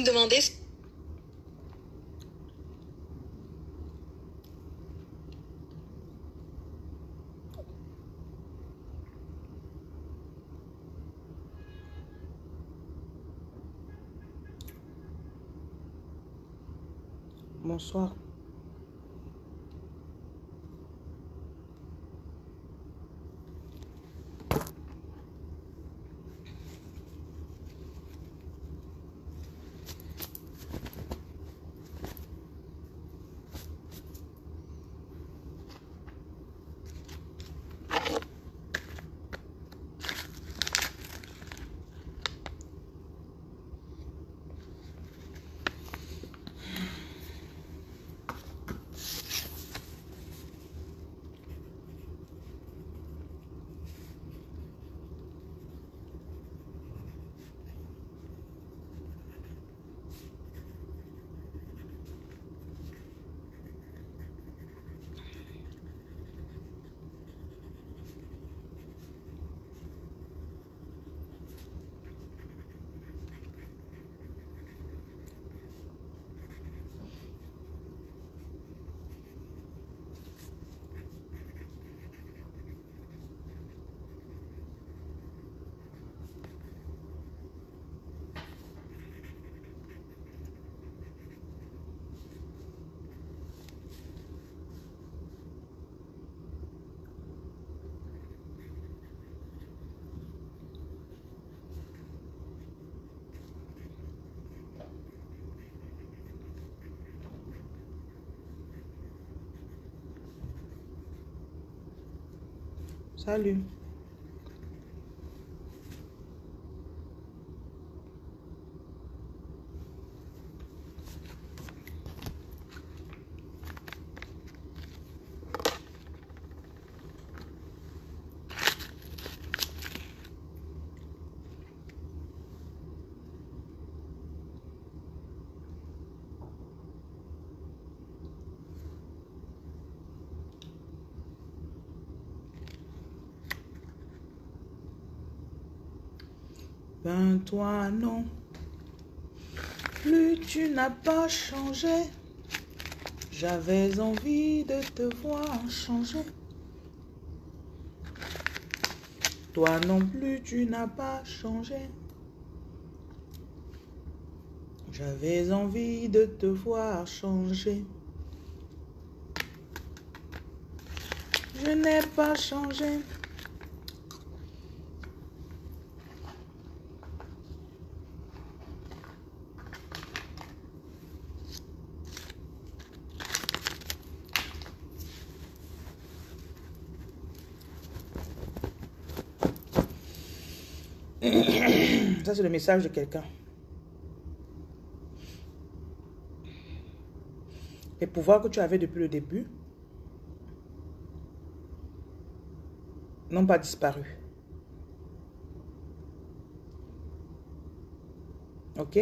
nous demander... Bonsoir. Salut. Ben toi non, plus tu n'as pas changé. J'avais envie de te voir changer. Toi non plus tu n'as pas changé. J'avais envie de te voir changer. Je n'ai pas changé. Ça, c'est le message de quelqu'un. Les pouvoirs que tu avais depuis le début n'ont pas disparu. Ok?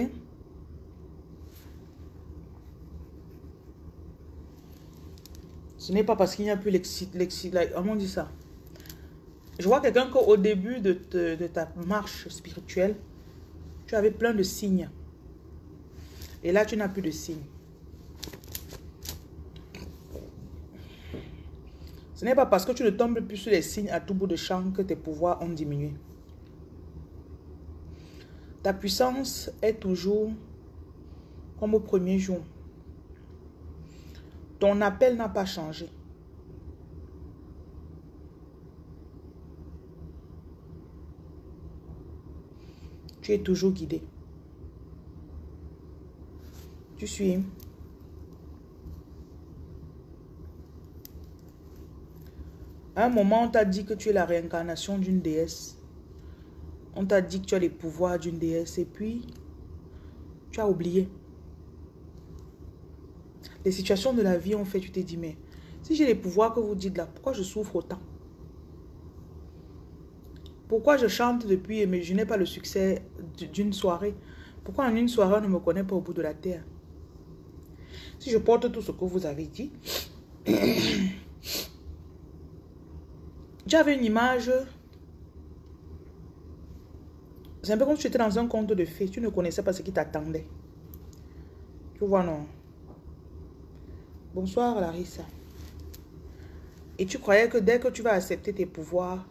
Ce n'est pas parce qu'il n'y a plus comment on dit ça? Je vois quelqu'un qu'au début de ta marche spirituelle, tu avais plein de signes. Et là, tu n'as plus de signes. Ce n'est pas parce que tu ne tombes plus sur les signes à tout bout de champ que tes pouvoirs ont diminué. Ta puissance est toujours comme au premier jour. Ton appel n'a pas changé. Tu es toujours guidé. Tu suis. À un moment, on t'a dit que tu es la réincarnation d'une déesse. On t'a dit que tu as les pouvoirs d'une déesse et puis tu as oublié. Les situations de la vie ont fait, tu t'es dit, mais si j'ai les pouvoirs que vous dites là, pourquoi je souffre autant? Pourquoi je chante depuis, mais je n'ai pas le succès d'une soirée? Pourquoi en une soirée, on ne me connaît pas au bout de la terre? Si je porte tout ce que vous avez dit, j'avais une image. C'est un peu comme si tu étais dans un conte de fées. Tu ne connaissais pas ce qui t'attendait. Tu vois, non? Bonsoir, Larissa. Et tu croyais que dès que tu vas accepter tes pouvoirs,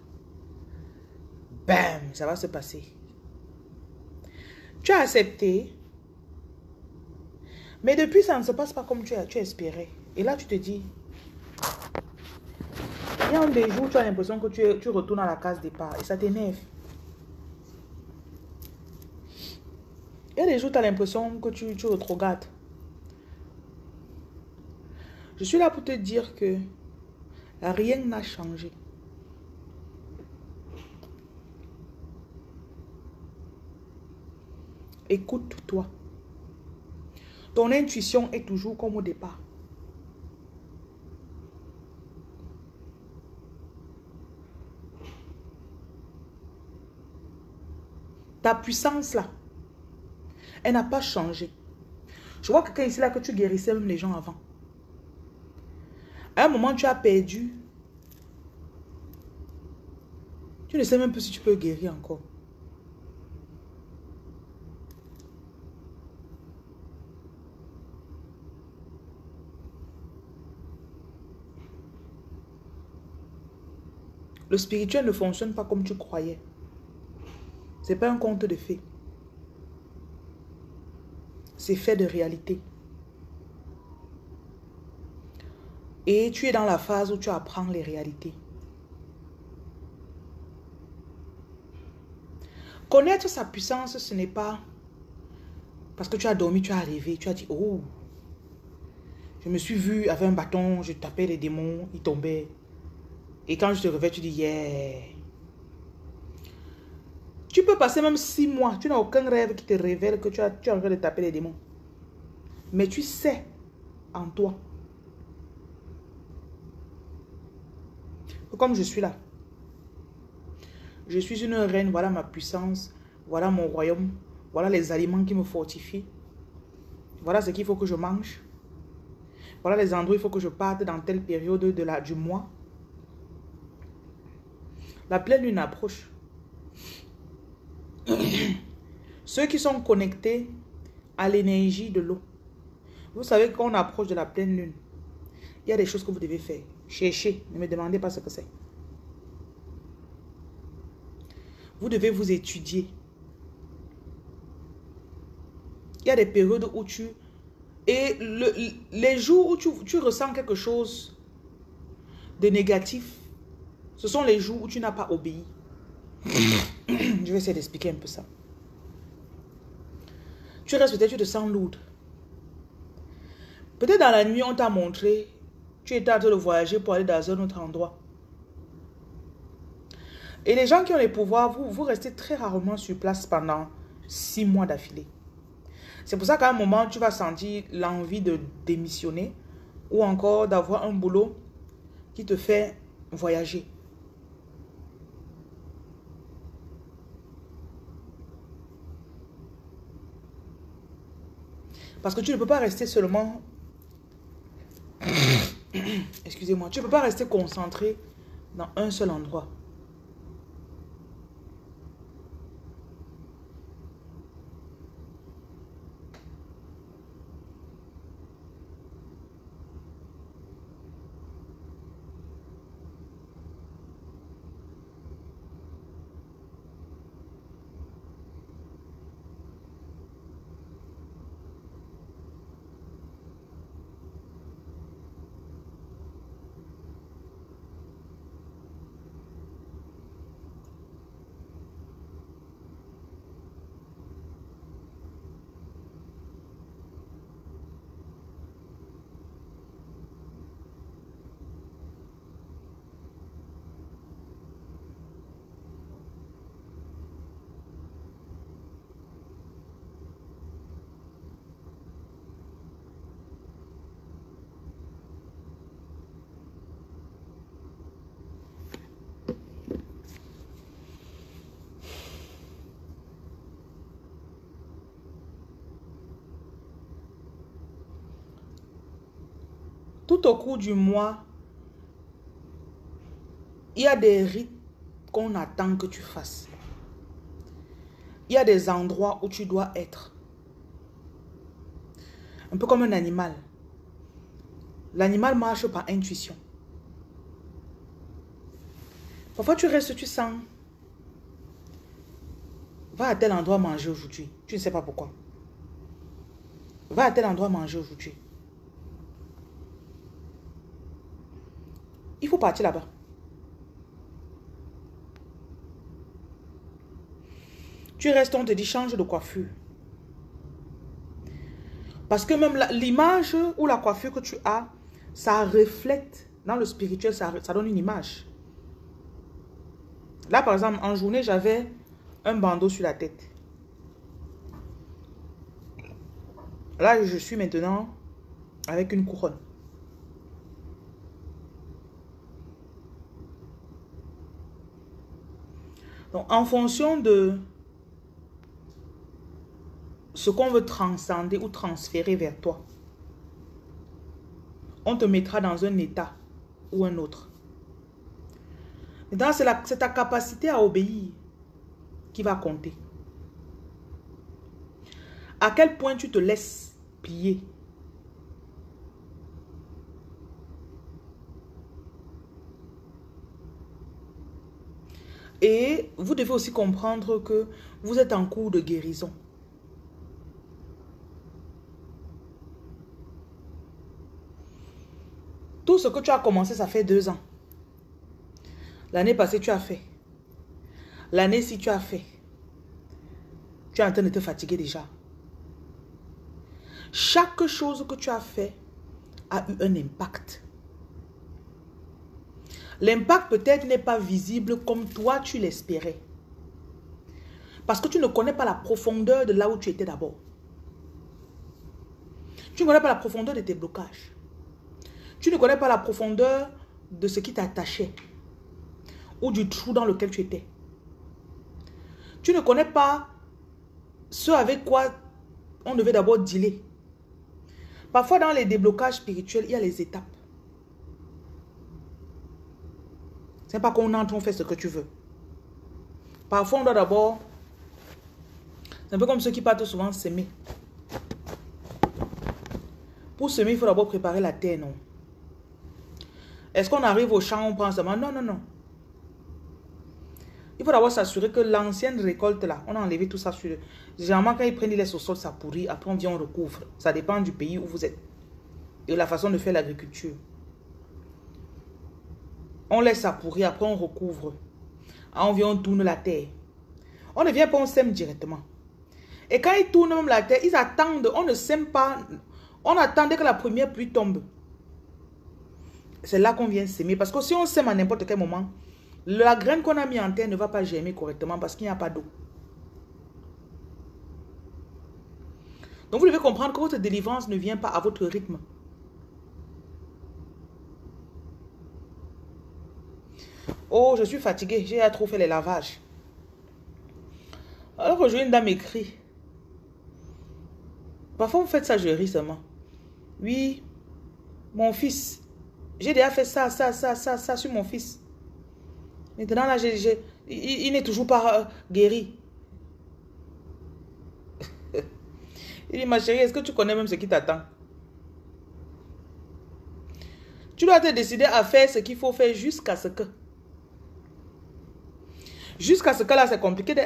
bam, ça va se passer. Tu as accepté, mais depuis, ça ne se passe pas comme tu espérais. Et là, tu te dis, il y a un des jours, tu as l'impression que tu retournes à la case départ et ça t'énerve. Il y a des jours, tu as l'impression que tu retrogrades. Je suis là pour te dire que rien n'a changé. Écoute-toi. Ton intuition est toujours comme au départ. Ta puissance là, elle n'a pas changé. Je vois quelqu'un ici là que tu guérissais même les gens avant. À un moment, tu as perdu. Tu ne sais même plus si tu peux guérir encore. Le spirituel ne fonctionne pas comme tu croyais. Ce n'est pas un conte de fées. C'est fait de réalité. Et tu es dans la phase où tu apprends les réalités. Connaître sa puissance, ce n'est pas parce que tu as dormi, tu as rêvé, tu as dit, oh, je me suis vu avec un bâton, je tapais les démons, ils tombaient. Et quand je te réveille, tu dis, yeah. Tu peux passer même 6 mois, tu n'as aucun rêve qui te révèle que tu es en train de taper les démons. Mais tu sais en toi. Comme je suis là. Je suis une reine, voilà ma puissance, voilà mon royaume, voilà les aliments qui me fortifient. Voilà ce qu'il faut que je mange. Voilà les endroits où il faut que je parte dans telle période du mois. La pleine lune approche. Ceux qui sont connectés à l'énergie de l'eau. Vous savez qu'on approche de la pleine lune. Il y a des choses que vous devez faire. Cherchez, ne me demandez pas ce que c'est. Vous devez vous étudier. Il y a des périodes où et les jours où tu ressens quelque chose de négatif, ce sont les jours où tu n'as pas obéi. Je vais essayer d'expliquer un peu ça. Tu restes peut-être, tu te sens lourde. Peut-être dans la nuit, on t'a montré, tu étais en train de voyager pour aller dans un autre endroit. Et les gens qui ont les pouvoirs, vous restez très rarement sur place pendant 6 mois d'affilée. C'est pour ça qu'à un moment, tu vas sentir l'envie de démissionner ou encore d'avoir un boulot qui te fait voyager. Parce que tu ne peux pas rester seulement... Excusez-moi, tu ne peux pas rester concentré dans un seul endroit. Tout au cours du mois, il y a des rites qu'on attend que tu fasses. Il y a des endroits où tu dois être. Un peu comme un animal. L'animal marche par intuition. Parfois, tu restes, tu sens. Va à tel endroit manger aujourd'hui. Tu ne sais pas pourquoi. Va à tel endroit manger aujourd'hui. Il faut partir là-bas. Tu restes, on te dit change de coiffure. Parce que même l'image ou la coiffure que tu as, ça reflète dans le spirituel, ça donne une image. Là, par exemple, en journée, j'avais un bandeau sur la tête. Là, je suis maintenant avec une couronne. Donc, en fonction de ce qu'on veut transcender ou transférer vers toi, on te mettra dans un état ou un autre. Maintenant, c'est ta capacité à obéir qui va compter. À quel point tu te laisses plier. Et vous devez aussi comprendre que vous êtes en cours de guérison. Tout ce que tu as commencé, ça fait 2 ans. L'année passée, tu as fait. L'année-ci, tu as fait. Tu es en train de te fatiguer déjà. Chaque chose que tu as fait a eu un impact. L'impact peut-être n'est pas visible comme toi tu l'espérais. Parce que tu ne connais pas la profondeur de là où tu étais d'abord. Tu ne connais pas la profondeur de tes blocages. Tu ne connais pas la profondeur de ce qui t'attachait. Ou du trou dans lequel tu étais. Tu ne connais pas ce avec quoi on devait d'abord dealer. Parfois dans les déblocages spirituels, il y a les étapes. C'est pas qu'on entre, on fait ce que tu veux. Parfois on doit d'abord... C'est un peu comme ceux qui partent souvent s'aimer. Pour semer, il faut d'abord préparer la terre, non? Est-ce qu'on arrive au champ, on prend seulement? Non, non, non. Il faut d'abord s'assurer que l'ancienne récolte là, on a enlevé tout ça sur le... Généralement, quand ils prennent, ils laissent au sol, ça pourrit. Après, on vient, on recouvre. Ça dépend du pays où vous êtes. Et de la façon de faire l'agriculture. On laisse ça pourrir, après on recouvre. On vient, on tourne la terre. On ne vient pas, on sème directement. Et quand ils tournent même la terre, ils attendent, on ne sème pas. On attendait que la première pluie tombe. C'est là qu'on vient s'aimer. Parce que si on sème à n'importe quel moment, la graine qu'on a mis en terre ne va pas germer correctement parce qu'il n'y a pas d'eau. Donc vous devez comprendre que votre délivrance ne vient pas à votre rythme. Oh, je suis fatiguée, j'ai trop fait les lavages. Alors que une dame écrit. Parfois vous faites ça, je ris seulement. Oui, mon fils. J'ai déjà fait ça sur mon fils. Maintenant là, il n'est toujours pas guéri. Il dit, ma chérie, est-ce que tu connais même ce qui t'attend? Tu dois te décider à faire ce qu'il faut faire jusqu'à ce que. Jusqu'à ce que là, c'est compliqué de...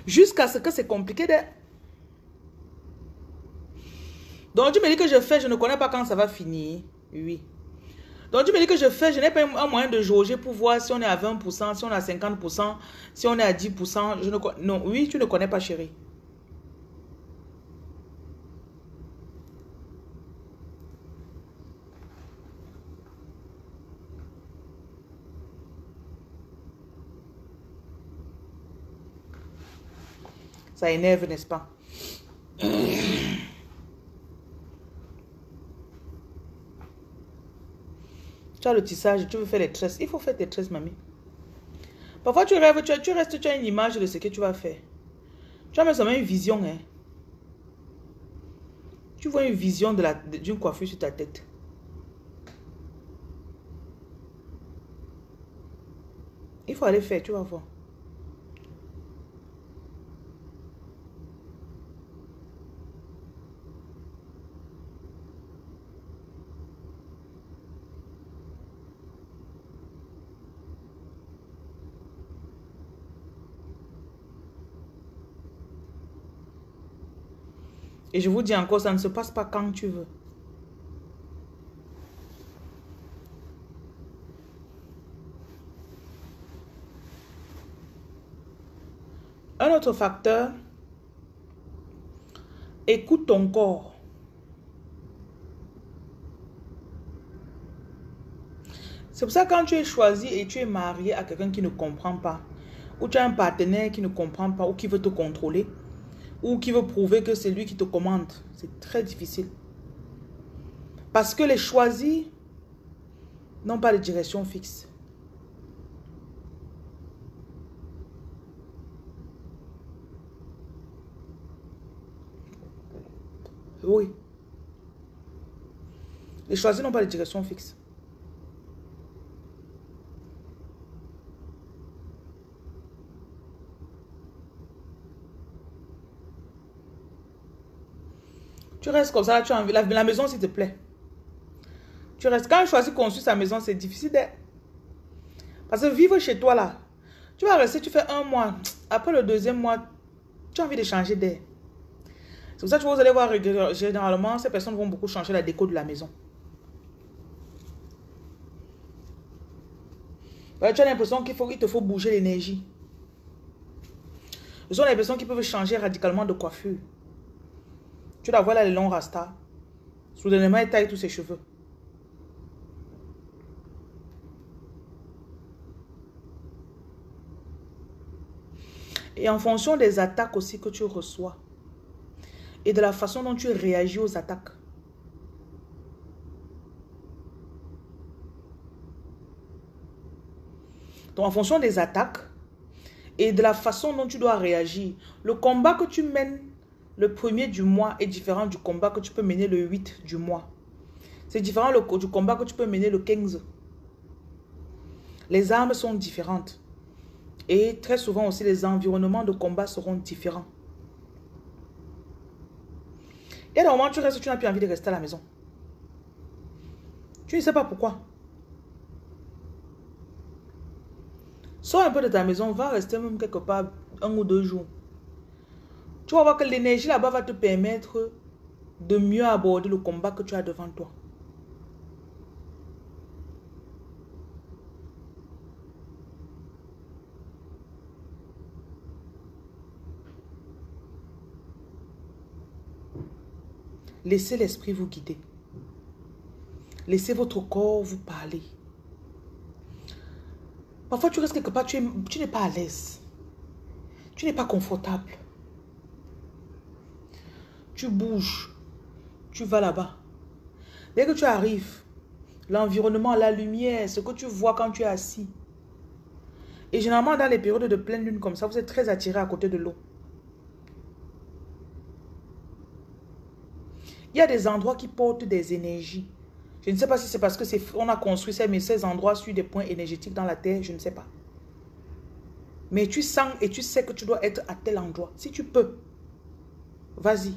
Jusqu'à ce que c'est compliqué de... Donc tu me dis que je fais, je ne connais pas quand ça va finir. Oui. Donc tu me dis que je fais, je n'ai pas un moyen de jauger pour voir si on est à 20%, si on est à 50%, si on est à 10%. Je ne... Non, oui, tu ne connais pas, chérie. Ça énerve, n'est-ce pas? Tu as le tissage, tu veux faire les tresses. Il faut faire tes tresses, mamie. Parfois, tu rêves, tu restes, tu as une image de ce que tu vas faire. Tu as même seulement une vision. Hein. Tu vois une vision d'une coiffure sur ta tête. Il faut aller faire, tu vas voir. Et je vous dis encore, ça ne se passe pas quand tu veux. Un autre facteur, écoute ton corps. C'est pour ça que quand tu es choisi et tu es marié à quelqu'un qui ne comprend pas, ou tu as un partenaire qui ne comprend pas, ou qui veut te contrôler, ou qui veut prouver que c'est lui qui te commande, c'est très difficile. Parce que les choisis n'ont pas de direction fixe. Oui. Les choisis n'ont pas de direction fixe. Tu restes comme ça, tu as envie. La maison, s'il te plaît. Tu restes. Quand on choisit construire sa maison, c'est difficile. Parce que vivre chez toi, là, tu vas rester, tu fais un mois. Après le deuxième mois, tu as envie de changer d'air. C'est pour ça que vous allez voir, généralement, ces personnes vont beaucoup changer la déco de la maison. Ouais, tu as l'impression qu'il te faut bouger l'énergie. Ce sont les personnes qui peuvent changer radicalement de coiffure. Tu la vois là, les longs rastas. Soudainement, elle taille tous ses cheveux. Et en fonction des attaques aussi que tu reçois et de la façon dont tu réagis aux attaques. Donc en fonction des attaques et de la façon dont tu dois réagir, le combat que tu mènes le 1er du mois est différent du combat que tu peux mener le 8 du mois. C'est différent du combat que tu peux mener le 15. Les armes sont différentes. Et très souvent aussi, les environnements de combat seront différents. Il y a des moments où tu restes, tu n'as plus envie de rester à la maison. Tu ne sais pas pourquoi. Sors un peu de ta maison, va rester même quelque part 1 ou 2 jours. Tu vas voir que l'énergie là-bas va te permettre de mieux aborder le combat que tu as devant toi. Laissez l'esprit vous guider. Laissez votre corps vous parler. Parfois, tu restes quelque part, tu n'es pas à l'aise. Tu n'es pas confortable. Tu bouges. Tu vas là-bas. Dès que tu arrives, l'environnement, la lumière, ce que tu vois quand tu es assis. Et généralement, dans les périodes de pleine lune comme ça, vous êtes très attiré à côté de l'eau. Il y a des endroits qui portent des énergies. Je ne sais pas si c'est parce que on a construit ces endroits sur des points énergétiques dans la terre, je ne sais pas. Mais tu sens et tu sais que tu dois être à tel endroit. Si tu peux, vas-y.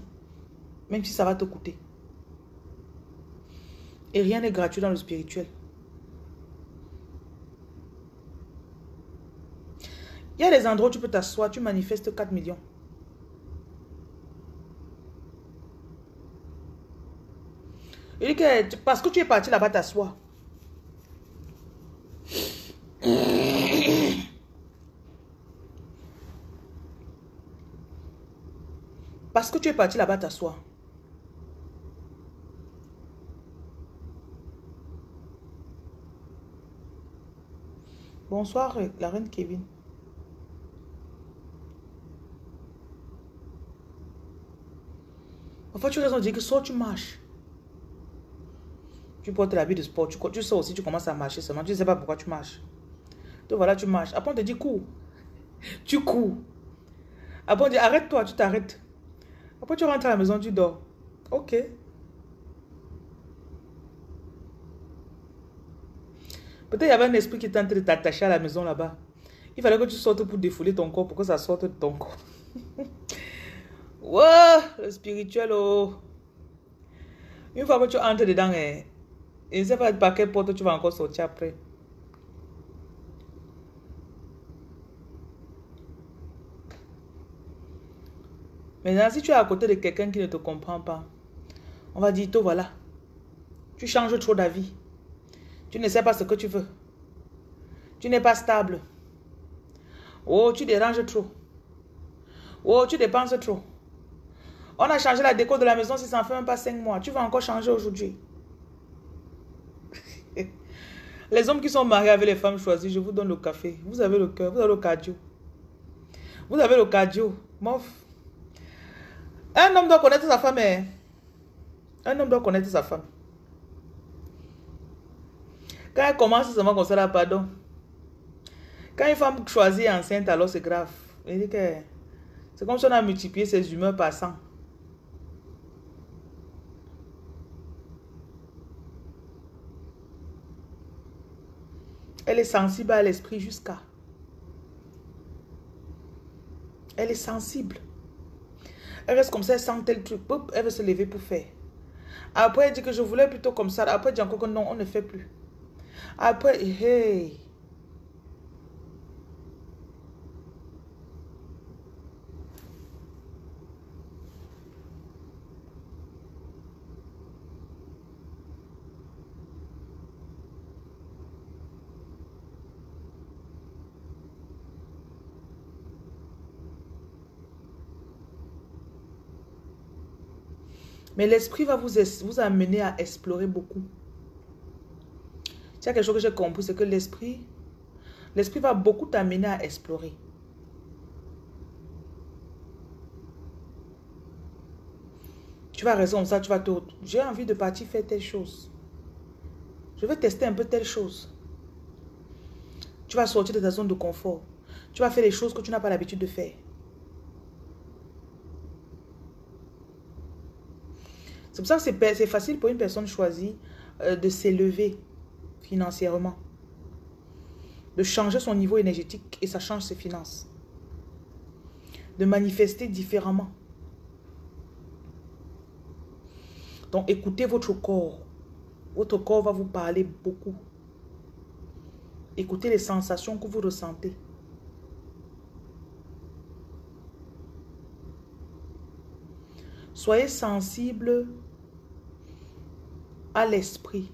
Même si ça va te coûter. Et rien n'est gratuit dans le spirituel. Il y a des endroits où tu peux t'asseoir, tu manifestes 4 millions. Je dis que parce que tu es parti là-bas t'asseoir. Parce que tu es parti là-bas t'asseoir. Bonsoir, la reine Kevin. Parfois, tu raison de dire que soit tu marches. Tu portes l'habit de sport. Tu sors aussi, tu commences à marcher seulement. Tu ne sais pas pourquoi tu marches. Donc voilà, tu marches. Après, on te dit cours. Tu cours. Après, on dit arrête-toi, tu t'arrêtes. Après, tu rentres à la maison, tu dors. Ok. Peut-être il y avait un esprit qui était en train de t'attacher à la maison là-bas. Il fallait que tu sortes pour défouler ton corps, pour que ça sorte de ton corps. Wow, le spirituel, oh. Une fois que tu entres dedans, je ne sais pas par quelle porte tu vas encore sortir après. Maintenant, si tu es à côté de quelqu'un qui ne te comprend pas, on va dire, toi voilà, tu changes trop d'avis. Tu ne sais pas ce que tu veux. Tu n'es pas stable. Oh, tu déranges trop. Oh, tu dépenses trop. On a changé la déco de la maison si ça ne fait même pas 5 mois. Tu vas encore changer aujourd'hui. Les hommes qui sont mariés avec les femmes choisies, je vous donne le café. Vous avez le cœur, vous avez le cardio. Vous avez le cardio. Mof. Un homme doit connaître sa femme. Hein. Un homme doit connaître sa femme. Quand elle commence seulement comme ça, là, pardon. Quand une femme choisit enceinte, alors c'est grave. C'est comme si on a multiplié ses humeurs par 100. Elle est sensible à l'esprit jusqu'à. Elle est sensible. Elle reste comme ça, elle sent tel truc. Pop, elle veut se lever pour faire. Après, elle dit que je voulais plutôt comme ça. Après, elle dit encore que non, on ne fait plus. Après, hey. Mais l'esprit va vous amener à explorer beaucoup. Il y a quelque chose que j'ai compris, c'est que l'esprit va beaucoup t'amener à explorer. Tu vas rester comme ça, tu vas te... J'ai envie de partir faire telle chose. Je vais tester un peu telle chose. Tu vas sortir de ta zone de confort. Tu vas faire des choses que tu n'as pas l'habitude de faire. C'est pour ça que c'est facile pour une personne choisie de s'élever financièrement. De changer son niveau énergétique et ça change ses finances. De manifester différemment. Donc écoutez votre corps. Votre corps va vous parler beaucoup. Écoutez les sensations que vous ressentez. Soyez sensible à l'esprit.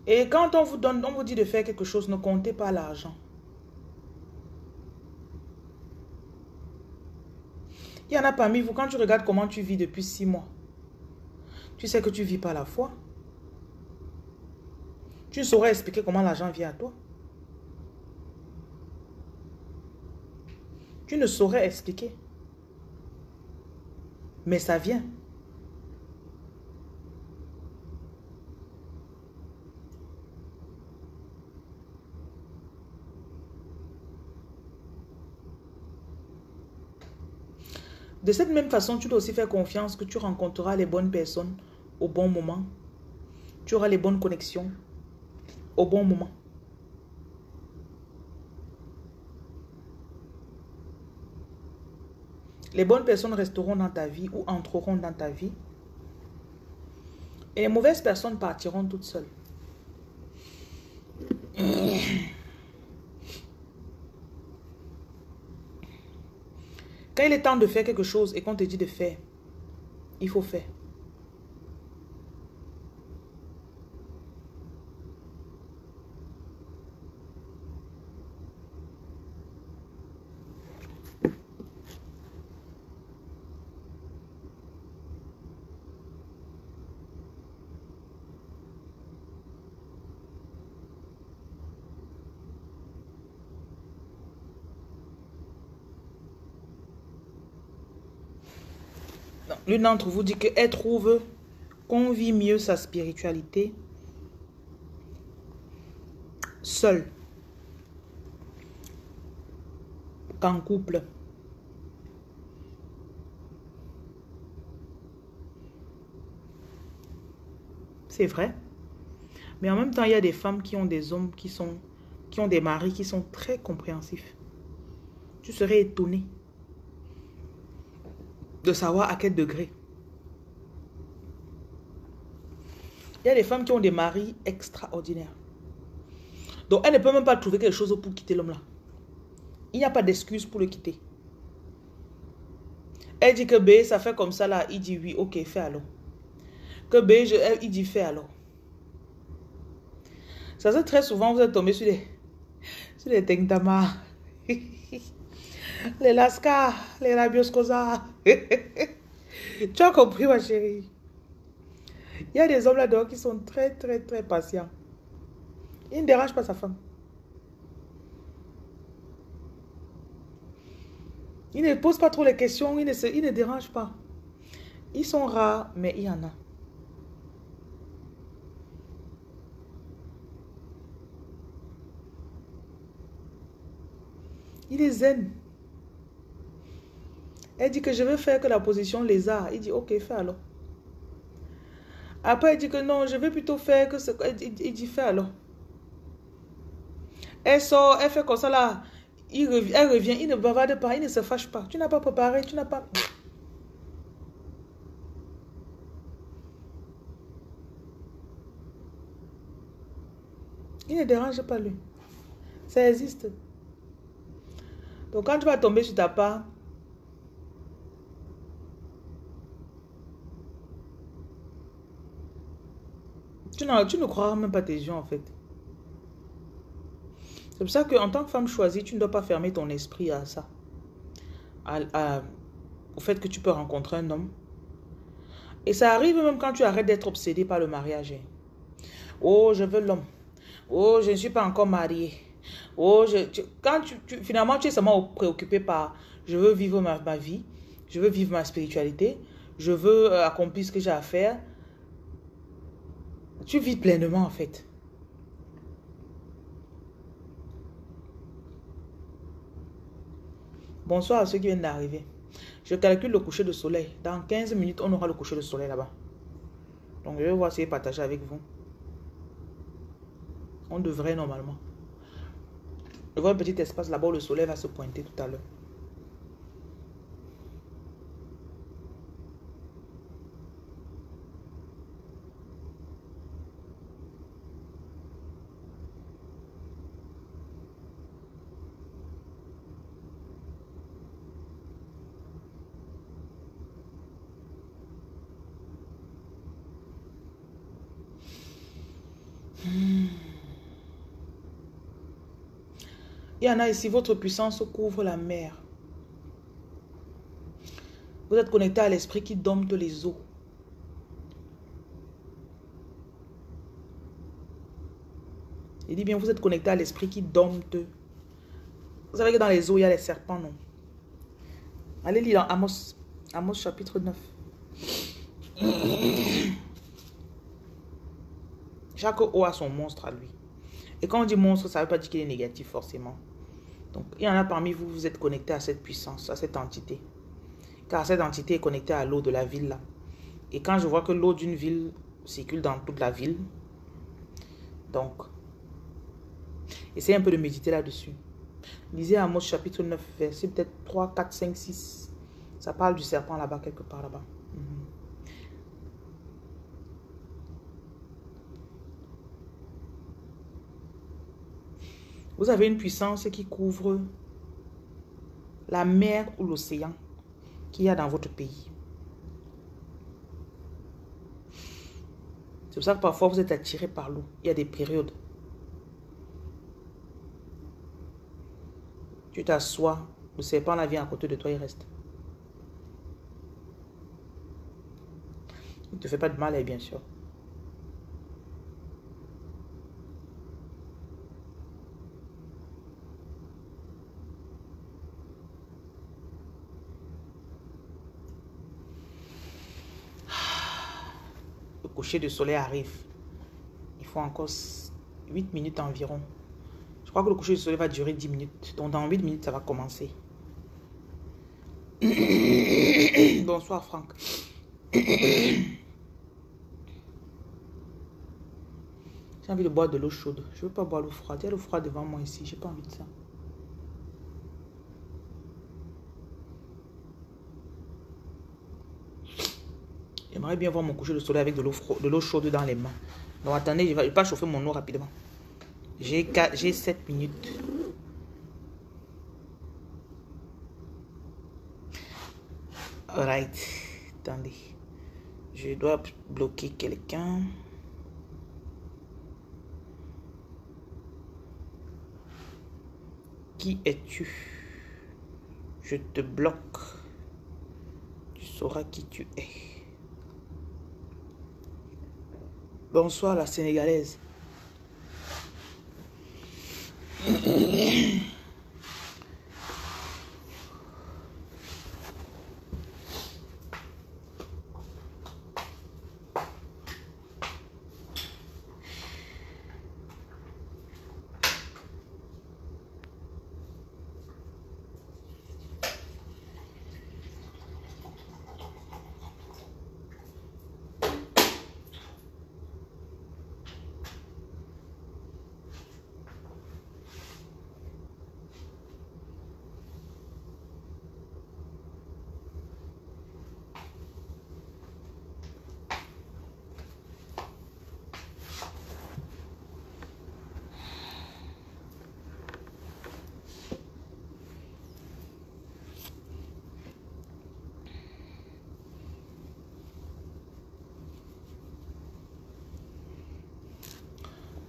Et quand on vous donne, on vous dit de faire quelque chose, ne comptez pas l'argent. Il y en a parmi vous, quand tu regardes comment tu vis depuis 6 mois, tu sais que tu vis par la foi. Tu ne saurais expliquer comment l'argent vient à toi. Tu ne saurais expliquer. Mais ça vient. De cette même façon, tu dois aussi faire confiance que tu rencontreras les bonnes personnes au bon moment. Tu auras les bonnes connexions au bon moment. Les bonnes personnes resteront dans ta vie ou entreront dans ta vie. Et les mauvaises personnes partiront toutes seules. Quand il est temps de faire quelque chose et qu'on te dit de faire, il faut faire. L'une d'entre vous dit qu'elle trouve qu'on vit mieux sa spiritualité seule qu'en couple. C'est vrai. Mais en même temps, il y a des femmes qui ont des hommes qui ont des maris qui sont très compréhensifs. Tu serais étonné de savoir à quel degré. Il y a des femmes qui ont des maris extraordinaires. Donc, elle ne peut même pas trouver quelque chose pour quitter l'homme là. Il n'y a pas d'excuse pour le quitter. Elle dit que B, ça fait comme ça là. Il dit oui, ok, fais alors. Que B, il dit fais alors. Ça c'est très souvent, vous êtes tombé sur les tengtamas. Les lascars, les rabioscosa. Tu as compris, ma chérie. Il y a des hommes là-dedans qui sont très, très, très patients. Il ne dérange pas sa femme. Il ne pose pas trop les questions, il ne dérange pas. Ils sont rares, mais il y en a. Il est zen. Elle dit que je veux faire que la position lézard. Il dit ok, fais alors. Après, elle dit que non, je veux plutôt faire que ce... Il dit fais alors. Elle sort, elle fait comme ça là. Elle revient, il ne bavarde pas, il ne se fâche pas. Tu n'as pas préparé, tu n'as pas... Il ne dérange pas lui. Ça existe. Donc quand tu vas tomber sur ta part, tu ne croiras même pas tes yeux en fait. C'est pour ça qu'en tant que femme choisie, tu ne dois pas fermer ton esprit à ça. Au fait que tu peux rencontrer un homme. Et ça arrive même quand tu arrêtes d'être obsédé par le mariage. Oh, je veux l'homme. Oh, je ne suis pas encore mariée. Oh, quand finalement, tu es seulement préoccupé par je veux vivre ma vie, je veux vivre ma spiritualité, je veux accomplir ce que j'ai à faire. Tu vis pleinement en fait. Bonsoir à ceux qui viennent d'arriver. Je calcule le coucher de soleil. Dans 15 minutes, on aura le coucher de soleil là-bas. Donc, je vais voir si je vais partager avec vous. On devrait normalement. Je vois un petit espace là-bas où le soleil va se pointer tout à l'heure. Il y en a ici, votre puissance couvre la mer. Vous êtes connecté à l'esprit qui dompte les eaux. Il dit bien, vous êtes connecté à l'esprit qui dompte. Vous savez que dans les eaux, il y a les serpents, non? Allez lire dans Amos. Amos chapitre 9. Chaque eau a son monstre à lui. Et quand on dit monstre, ça ne veut pas dire qu'il est négatif forcément. Donc, il y en a parmi vous, vous êtes connecté à cette puissance, à cette entité. Car cette entité est connectée à l'eau de la ville là. Et quand je vois que l'eau d'une ville circule dans toute la ville, donc, essayez un peu de méditer là-dessus. Lisez Amos chapitre 9, verset peut-être 3, 4, 5, 6. Ça parle du serpent là-bas, quelque part là-bas. Vous avez une puissance qui couvre la mer ou l'océan qu'il y a dans votre pays. C'est pour ça que parfois vous êtes attiré par l'eau. Il y a des périodes. Tu t'assois, le serpent là vient à côté de toi, il reste. Il ne te fait pas de mal, bien sûr. Le coucher de soleil arrive. Il faut encore 8 minutes environ. Je crois que le coucher du soleil va durer 10 minutes. Donc dans 8 minutes, ça va commencer. Bonsoir Franck. J'ai envie de boire de l'eau chaude. Je ne veux pas boire l'eau froide. Il y a l'eau froide devant moi ici. J'ai pas envie de ça. J'aimerais bien voir mon coucher de soleil avec de l'eau chaude dans les mains. Donc attendez, je ne vais pas chauffer mon eau rapidement. J'ai 7 minutes. Alright. Attendez. Je dois bloquer quelqu'un. Qui es-tu? Je te bloque. Tu sauras qui tu es. Bonsoir la Sénégalaise.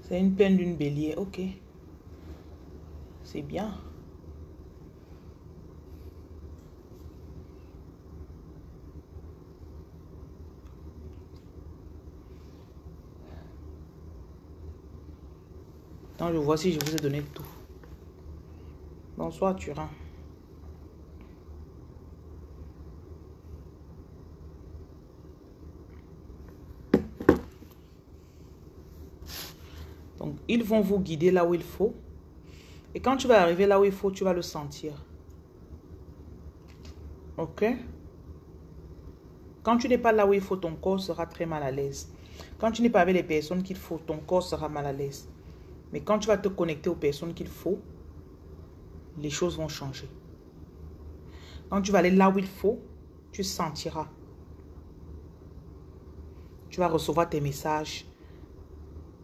C'est une peine d'une bélier, ok. C'est bien. Attends, je vois si je vous ai donné tout. Bonsoir, Turin. Donc, ils vont vous guider là où il faut. Et quand tu vas arriver là où il faut, tu vas le sentir. Ok? Quand tu n'es pas là où il faut, ton corps sera très mal à l'aise. Quand tu n'es pas avec les personnes qu'il faut, ton corps sera mal à l'aise. Mais quand tu vas te connecter aux personnes qu'il faut, les choses vont changer. Quand tu vas aller là où il faut, tu sentiras. Tu vas recevoir tes messages.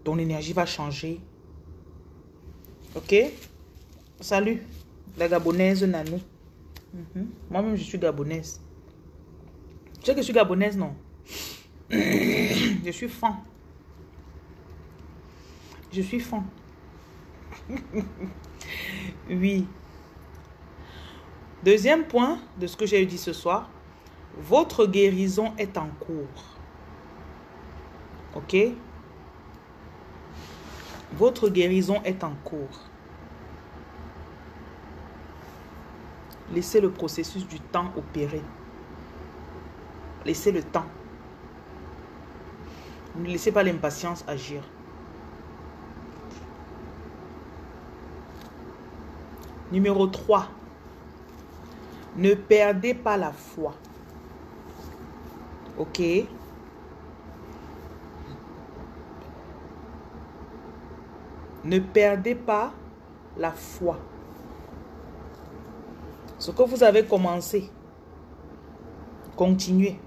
Ton énergie va changer. Ok? Salut, la Gabonaise Nanou. Moi-même, je suis Gabonaise. Tu sais que je suis Gabonaise, non? Je suis fan. Je suis fan. Oui. Deuxième point de ce que j'ai dit ce soir. Votre guérison est en cours. Ok? Votre guérison est en cours. Laissez le processus du temps opérer. Laissez le temps. Ne laissez pas l'impatience agir. Numéro 3. Ne perdez pas la foi. Ok? Ne perdez pas la foi. Ce que vous avez commencé, continuez.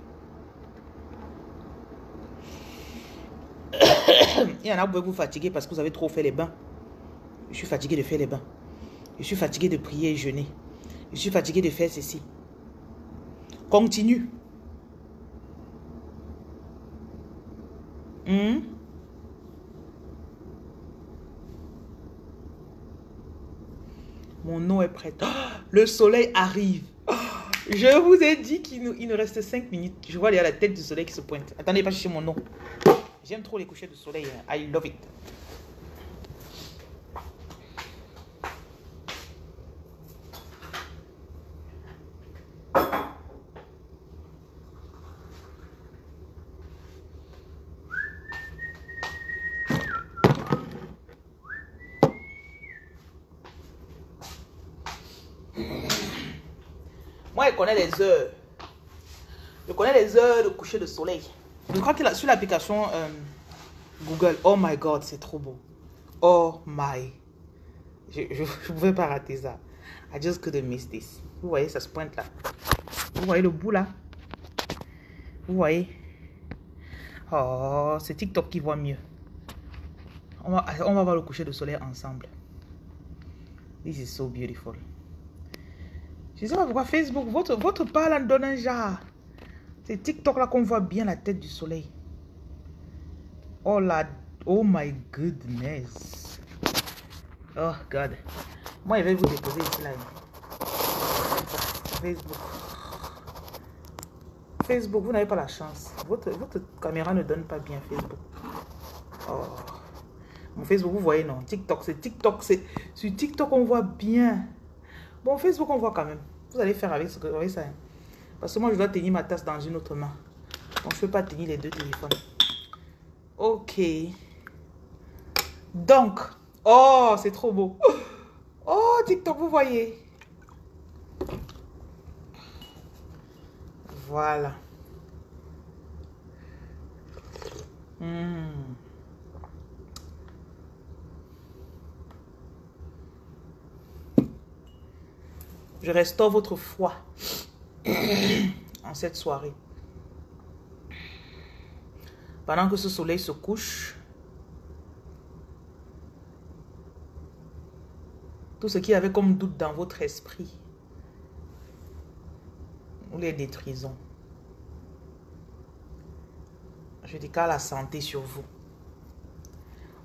Il y en a, vous pouvez vous fatiguer parce que vous avez trop fait les bains. Je suis fatigué de faire les bains. Je suis fatigué de prier et jeûner. Je suis fatigué de faire ceci. Continue. Mon eau est prête. Oh, le soleil arrive. Oh, je vous ai dit qu'il nous reste 5 minutes. Je vois la tête du soleil qui se pointe. Attendez, pas chercher mon eau. J'aime trop les couchers de soleil. I love it. Moi, je connais les heures. Je connais les heures de coucher de soleil. Je crois que sur l'application Google, oh my God, c'est trop beau. Oh my. Je ne pouvais pas rater ça. I just couldn't miss this. Vous voyez, ça se pointe là. Vous voyez le bout là? Vous voyez? Oh, c'est TikTok qui voit mieux. On va voir le coucher de soleil ensemble. This is so beautiful. Je ne sais pas pourquoi Facebook, votre part là donne un genre. C'est TikTok là qu'on voit bien la tête du soleil. Oh là, oh my goodness. Oh God. Moi, je vais vous déposer ici là. Facebook. Facebook, vous n'avez pas la chance. Votre caméra ne donne pas bien Facebook. Oh. Mon Facebook, vous voyez, non. TikTok, c'est TikTok. Sur TikTok, on voit bien. Bon, Facebook, on voit quand même. Vous allez faire avec ce que vous voyez ça. Hein? Parce que moi, je dois tenir ma tasse dans une autre main. Donc, je ne peux pas tenir les deux téléphones. Ok. Donc, oh, c'est trop beau. Oh, TikTok, vous voyez. Voilà. Je restaure votre foi en cette soirée. Pendant que ce soleil se couche, tout ce qui avait comme doute dans votre esprit, nous les détruisons. Je déclare la santé sur vous.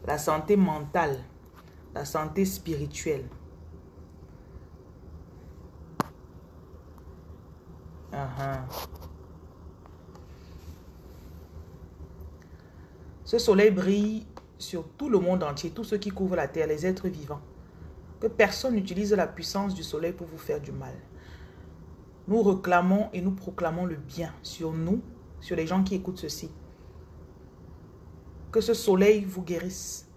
La santé mentale, la santé spirituelle. Ce soleil brille sur tout le monde entier, tous ceux qui couvrent la terre, les êtres vivants. Que personne n'utilise la puissance du soleil pour vous faire du mal. Nous réclamons et nous proclamons le bien sur nous, sur les gens qui écoutent ceci. Que ce soleil vous guérisse.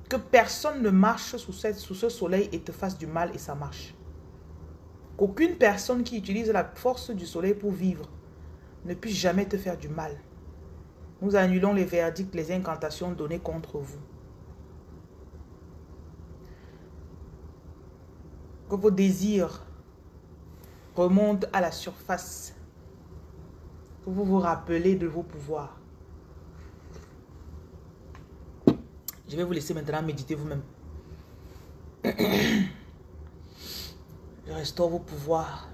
Que personne ne marche sous ce soleil et te fasse du mal et ça marche. Qu'aucune personne qui utilise la force du soleil pour vivre ne puisse jamais te faire du mal. Nous annulons les verdicts, les incantations données contre vous. Que vos désirs remontent à la surface. Que vous vous rappelez de vos pouvoirs. Je vais vous laisser maintenant méditer vous-même. Je restaure vos pouvoirs.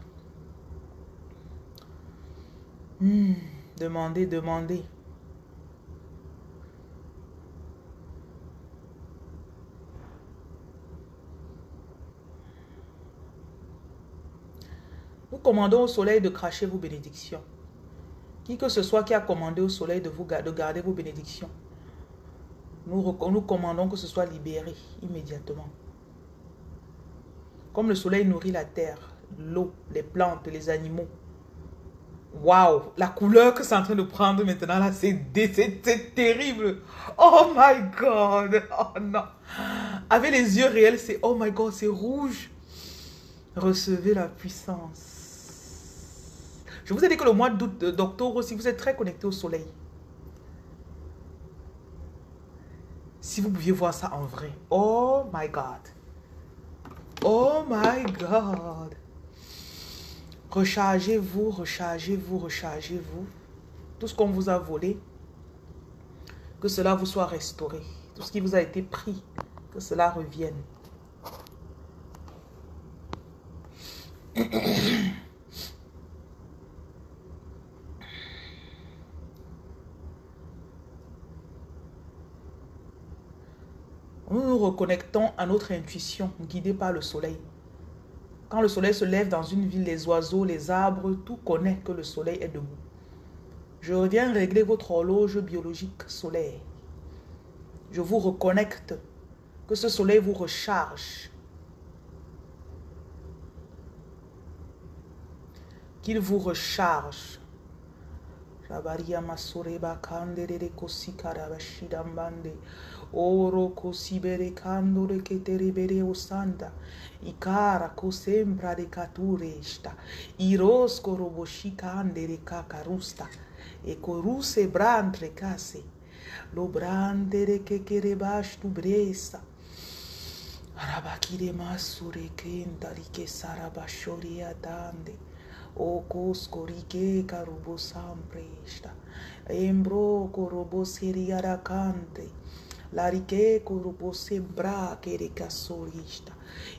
Demandez, demandez. Nous commandons au soleil de cracher vos bénédictions. Qui que ce soit qui a commandé au soleil de garder vos bénédictions. Nous commandons que ce soit libéré immédiatement. Comme le soleil nourrit la terre, l'eau, les plantes, les animaux. Waouh, la couleur que c'est en train de prendre maintenant là, c'est terrible. Oh my God, oh non. Avec les yeux réels, c'est oh my God, c'est rouge. Recevez la puissance. Je vous ai dit que le mois d'octobre aussi, vous êtes très connecté au soleil. Si vous pouviez voir ça en vrai. Oh my God. Oh my God. Rechargez-vous, rechargez-vous, rechargez-vous. Tout ce qu'on vous a volé, que cela vous soit restauré. Tout ce qui vous a été pris, que cela revienne. Nous nous reconnectons à notre intuition, guidée par le soleil. Quand le soleil se lève dans une ville, les oiseaux, les arbres, tout connaît que le soleil est debout. Je reviens régler votre horloge biologique solaire. Je vous reconnecte, que ce soleil vous recharge. Qu'il vous recharge. Rabaria masureba kandere kosikara bashidambande. Oro kosibere kandore keterebere osanda. Ikara kosembra de katuresta. Irosko roboshika andere kakarusta. E koruse brandre kase. Lo brandere kekerebash tu bresa. Arabakire masure kendari ke sarabashori adande. Okos korike karubo sampresta. Embro korobo seriara kante. Larike korobo sembra kereka sorista.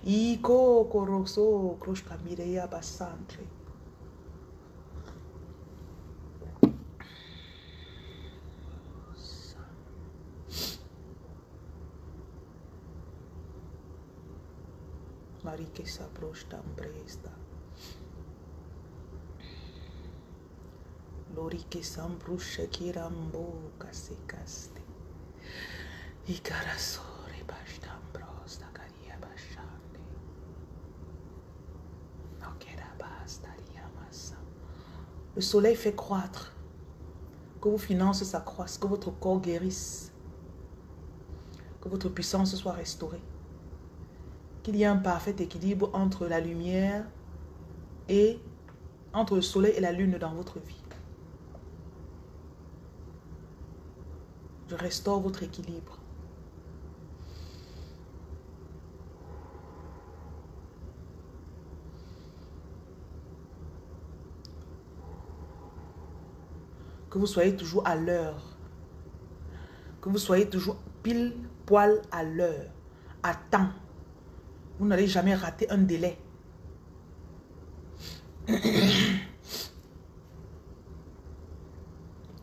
Iko koroso kroshka mireya basantre. Marike saprosta ambresta. Lorike sambrushe kirambo kasekaste. Ikarasore basta ambrosta karia bashande. Nokera basta riamasa. Le soleil fait croître. Que vos finances s'accroissent, que votre corps guérisse. Que votre puissance soit restaurée. Qu'il y ait un parfait équilibre entre la lumière et entre le soleil et la lune dans votre vie. Je restaure votre équilibre. Que vous soyez toujours à l'heure. Que vous soyez toujours pile poil à l'heure, à temps. Vous n'allez jamais rater un délai.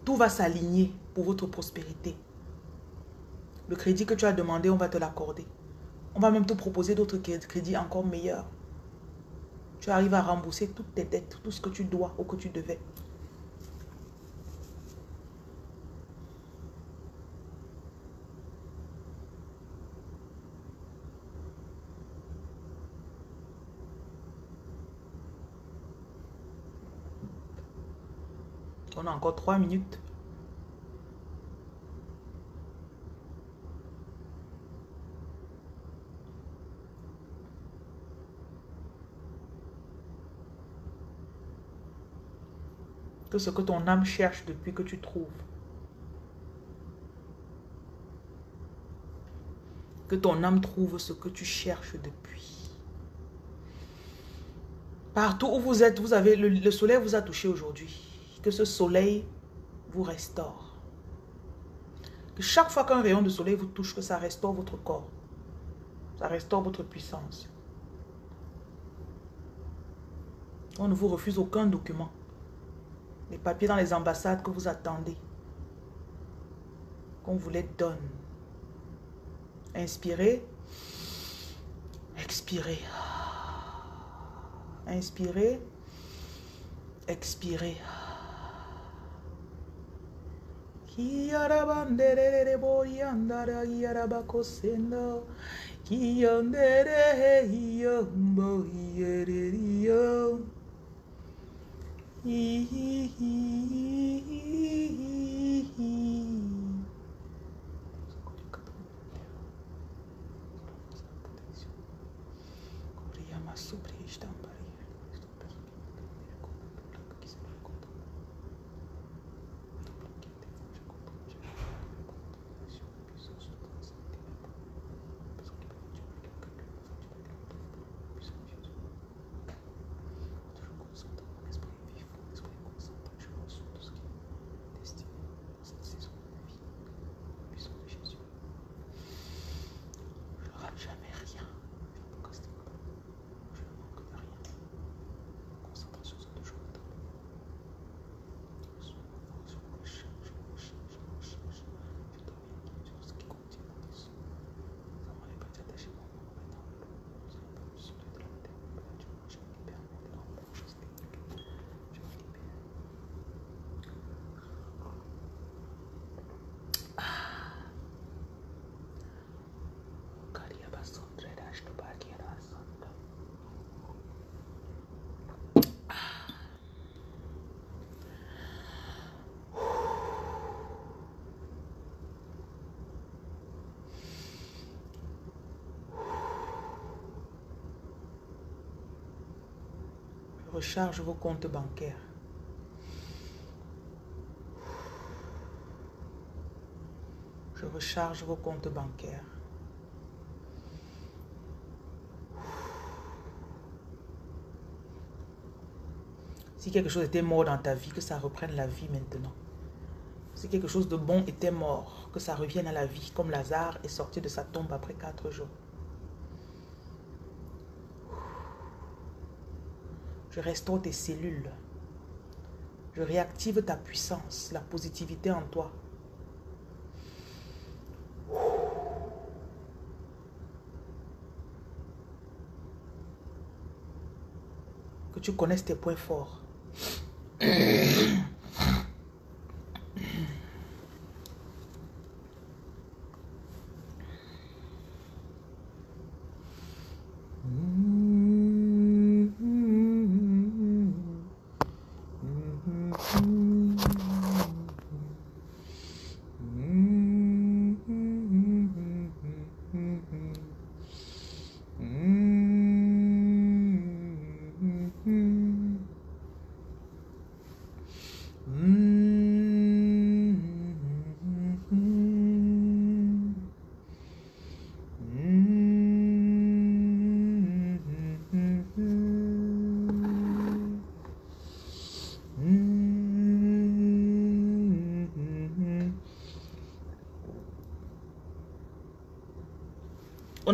Tout va s'aligner pour votre prospérité. Le crédit que tu as demandé, on va te l'accorder. On va même te proposer d'autres crédits encore meilleurs. Tu arrives à rembourser toutes tes dettes, tout ce que tu dois ou que tu devais. On a encore 3 minutes. Que ce que ton âme cherche depuis que tu trouves. Que ton âme trouve ce que tu cherches depuis. Partout où vous êtes, vous avez le soleil vous a touché aujourd'hui. Que ce soleil vous restaure. Que chaque fois qu'un rayon de soleil vous touche, que ça restaure votre corps. Ça restaure votre puissance. On ne vous refuse aucun document. Les papiers dans les ambassades que vous attendez. Qu'on vous les donne. Inspirez. Expirez. Inspirez. Expirez. Kiarabandere boyandara yarabakosenda. Kiyandere yambo yererio. Recharge vos comptes bancaires. Je recharge vos comptes bancaires. Si quelque chose était mort dans ta vie, que ça reprenne la vie maintenant. Si quelque chose de bon était mort, que ça revienne à la vie, comme Lazare est sorti de sa tombe après 4 jours. Je restaure tes cellules. Je réactive ta puissance, la positivité en toi. Que tu connaisses tes points forts.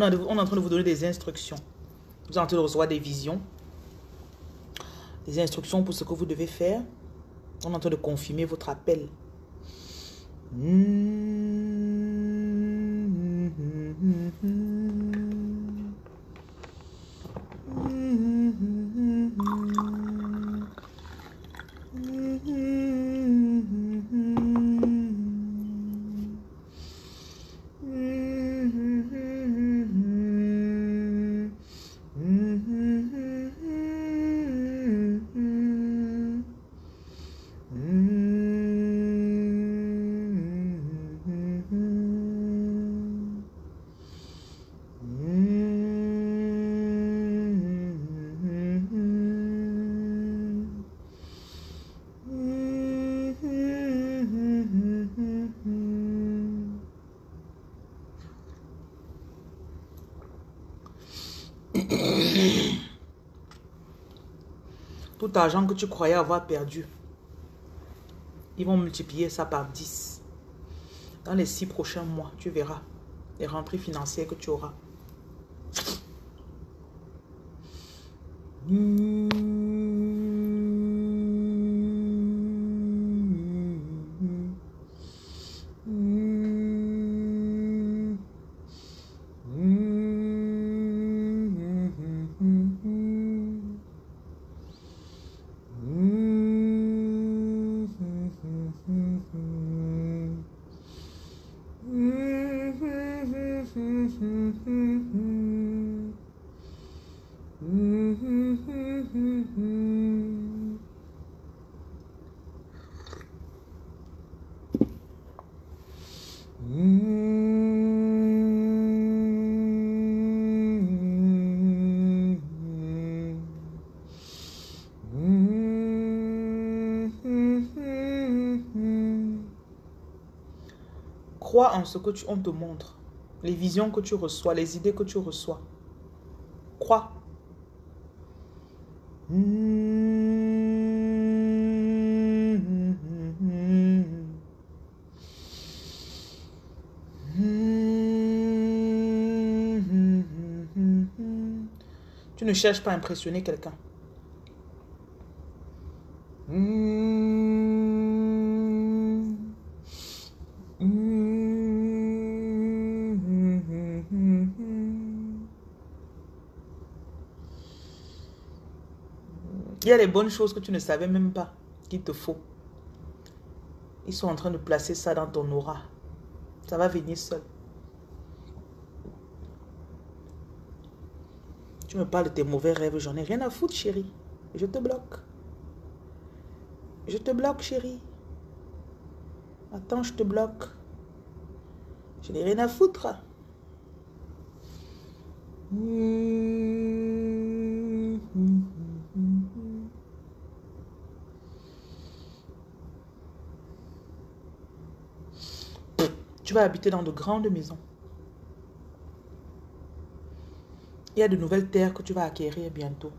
On est en train de vous donner des instructions. Vous êtes en train de recevoir des visions. Des instructions pour ce que vous devez faire. On est en train de confirmer votre appel. Tout argent que tu croyais avoir perdu, ils vont multiplier ça par 10. Dans les 6 prochains mois, tu verras les rentrées financières que tu auras. Crois en ce que on te montre, les visions que tu reçois, les idées que tu reçois. Crois. Tu ne cherches pas à impressionner quelqu'un. Il y a les bonnes choses que tu ne savais même pas qu'il te faut. Ils sont en train de placer ça dans ton aura. Ça va venir seul. Tu me parles de tes mauvais rêves, j'en ai rien à foutre, chérie. Je te bloque. Je te bloque, chérie. Attends, je te bloque. Je n'ai rien à foutre. Tu vas habiter dans de grandes maisons. Il y a de nouvelles terres que tu vas acquérir bientôt.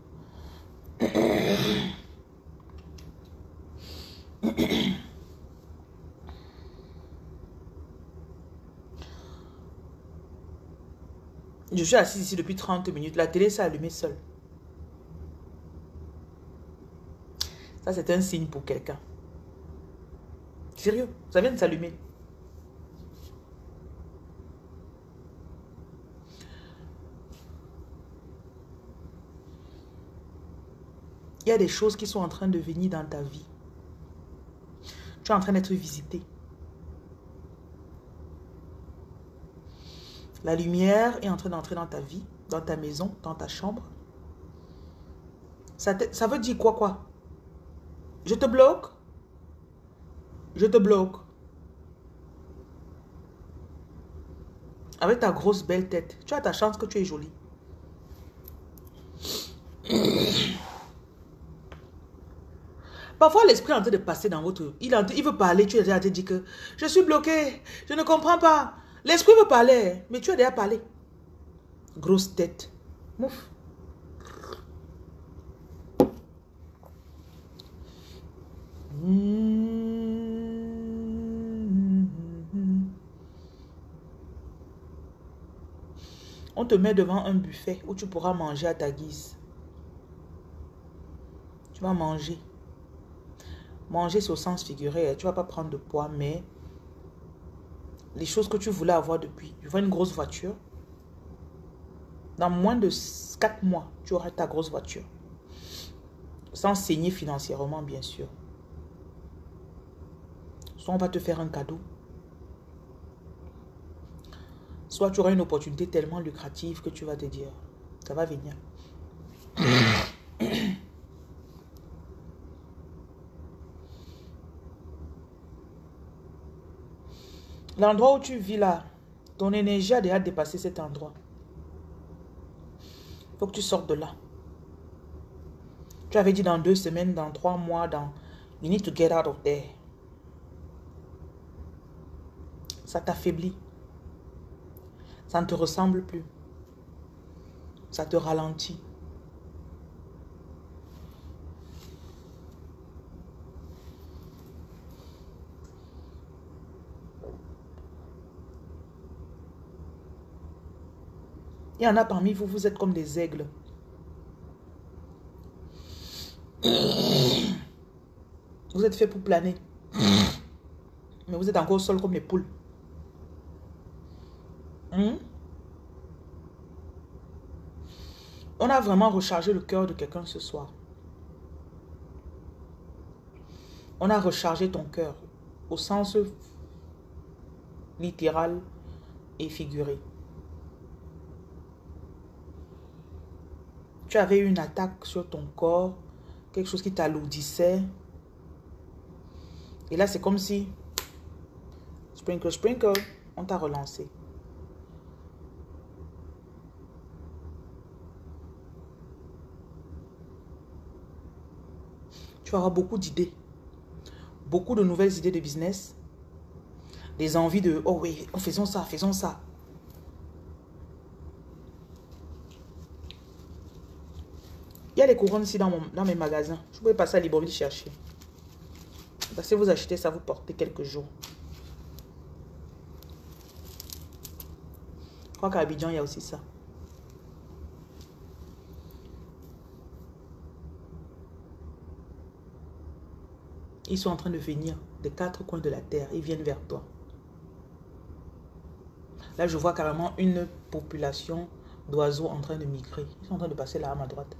Je suis assise ici depuis 30 minutes. La télé s'est allumée seule. Ça, c'est un signe pour quelqu'un. Sérieux, ça vient de s'allumer. Il y a des choses qui sont en train de venir dans ta vie. Tu es en train d'être visité. La lumière est en train d'entrer dans ta vie, dans ta maison, dans ta chambre. Ça veut dire quoi? Je te bloque. Je te bloque. Avec ta grosse belle tête. Tu as ta chance que tu es jolie. Parfois, l'esprit est en train de passer dans votre... Il veut parler, tu as déjà dit que je suis bloqué, je ne comprends pas. L'esprit veut parler, mais tu as déjà parlé. Grosse tête. Mouf. On te met devant un buffet où tu pourras manger à ta guise. Tu vas manger. Manger, c'est au sens figuré. Tu ne vas pas prendre de poids, mais les choses que tu voulais avoir depuis. Tu vois une grosse voiture. Dans moins de 4 mois, tu auras ta grosse voiture. Sans saigner financièrement, bien sûr. Soit on va te faire un cadeau. Soit tu auras une opportunité tellement lucrative que tu vas te dire, ça va venir. L'endroit où tu vis là, ton énergie a déjà dépassé cet endroit. Il faut que tu sortes de là. Tu avais dit dans 2 semaines, dans 3 mois, you need to get out of there. Ça t'affaiblit. Ça ne te ressemble plus. Ça te ralentit. Il y en a parmi vous, vous êtes comme des aigles. Vous êtes fait pour planer. Mais vous êtes encore au sol comme les poules. On a vraiment rechargé le cœur de quelqu'un ce soir. On a rechargé ton cœur au sens littéral et figuré. Tu avais une attaque sur ton corps, quelque chose qui t'alourdissait. Et là, c'est comme si, sprinkle, sprinkle, on t'a relancé. Tu auras beaucoup d'idées. Beaucoup de nouvelles idées de business. Des envies de, oh oui, faisons ça, faisons ça. Il y a les couronnes ici dans mes magasins. Je pouvais passer à Libreville chercher. Parce que vous achetez ça, vous portez quelques jours. Je crois qu'à Abidjan, il y a aussi ça. Ils sont en train de venir des 4 coins de la terre. Ils viennent vers toi. Là, je vois carrément une population d'oiseaux en train de migrer. Ils sont en train de passer là à ma droite.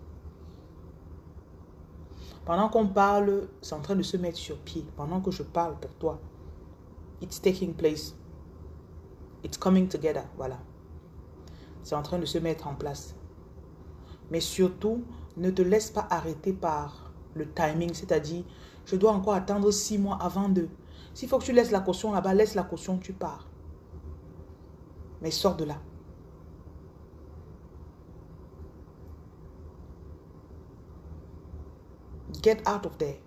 Pendant qu'on parle, c'est en train de se mettre sur pied. Pendant que je parle pour toi, it's taking place. It's coming together. Voilà. C'est en train de se mettre en place. Mais surtout, ne te laisse pas arrêter par le timing. C'est-à-dire, je dois encore attendre 6 mois avant de... S'il faut que tu laisses la caution là-bas, laisse la caution, tu pars. Mais sors de là. Get out of there.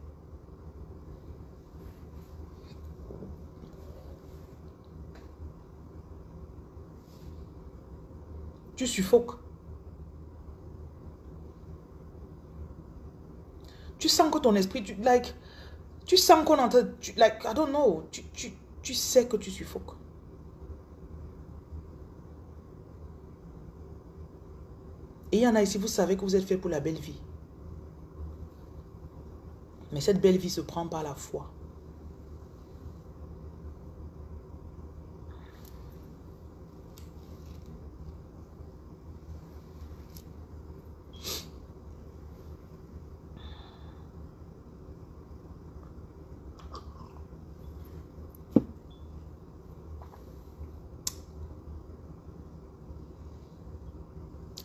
Tu suffoques. Tu sens que ton esprit, Tu sens qu'on entend, like, I don't know, tu sais que tu suffoques. Et il y en a ici, vous savez que vous êtes fait pour la belle vie. Mais cette belle vie se prend par la foi.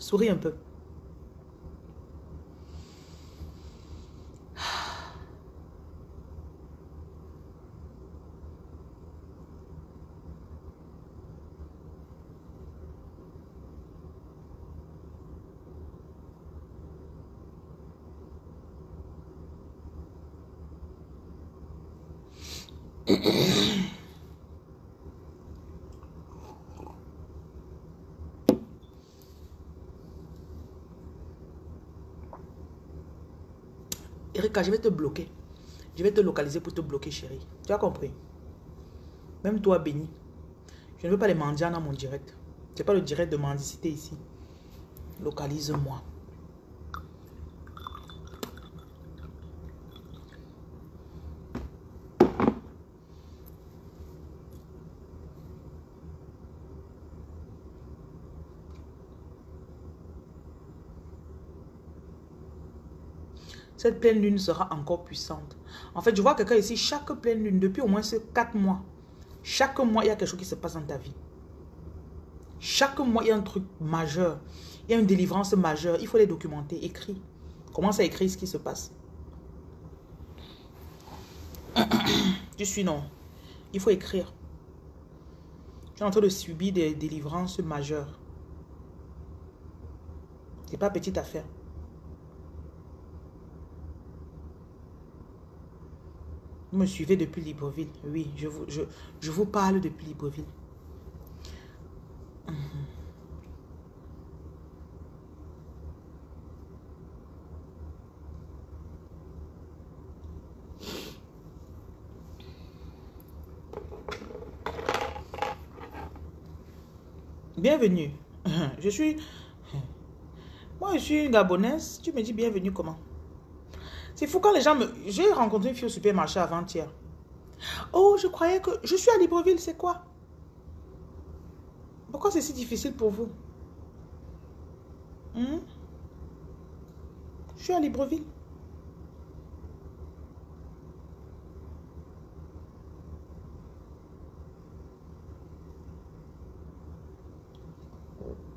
Souris un peu. Erika, je vais te bloquer. Je vais te localiser pour te bloquer, chérie. Tu as compris? Même toi, béni. Je ne veux pas les mendiants dans mon direct. Ce n'est pas le direct de mendicité ici. Localise-moi. Cette pleine lune sera encore puissante. En fait, je vois quelqu'un ici, chaque pleine lune, depuis au moins ces 4 mois, chaque mois, il y a quelque chose qui se passe dans ta vie. Chaque mois, il y a un truc majeur. Il y a une délivrance majeure. Il faut les documenter, écrire. Commence à écrire ce qui se passe. Tu suis non. Il faut écrire. Tu es en train de subir des délivrances majeures. Ce n'est pas petite affaire. Vous me suivez depuis Libreville. Oui, je vous parle depuis Libreville. Bienvenue. Je suis... Moi, je suis une Gabonaise. Tu me dis bienvenue comment? C'est fou quand les gens me... J'ai rencontré une fille au supermarché avant-hier. Oh, je croyais que... Je suis à Libreville, c'est quoi? Pourquoi c'est si difficile pour vous? Je suis à Libreville.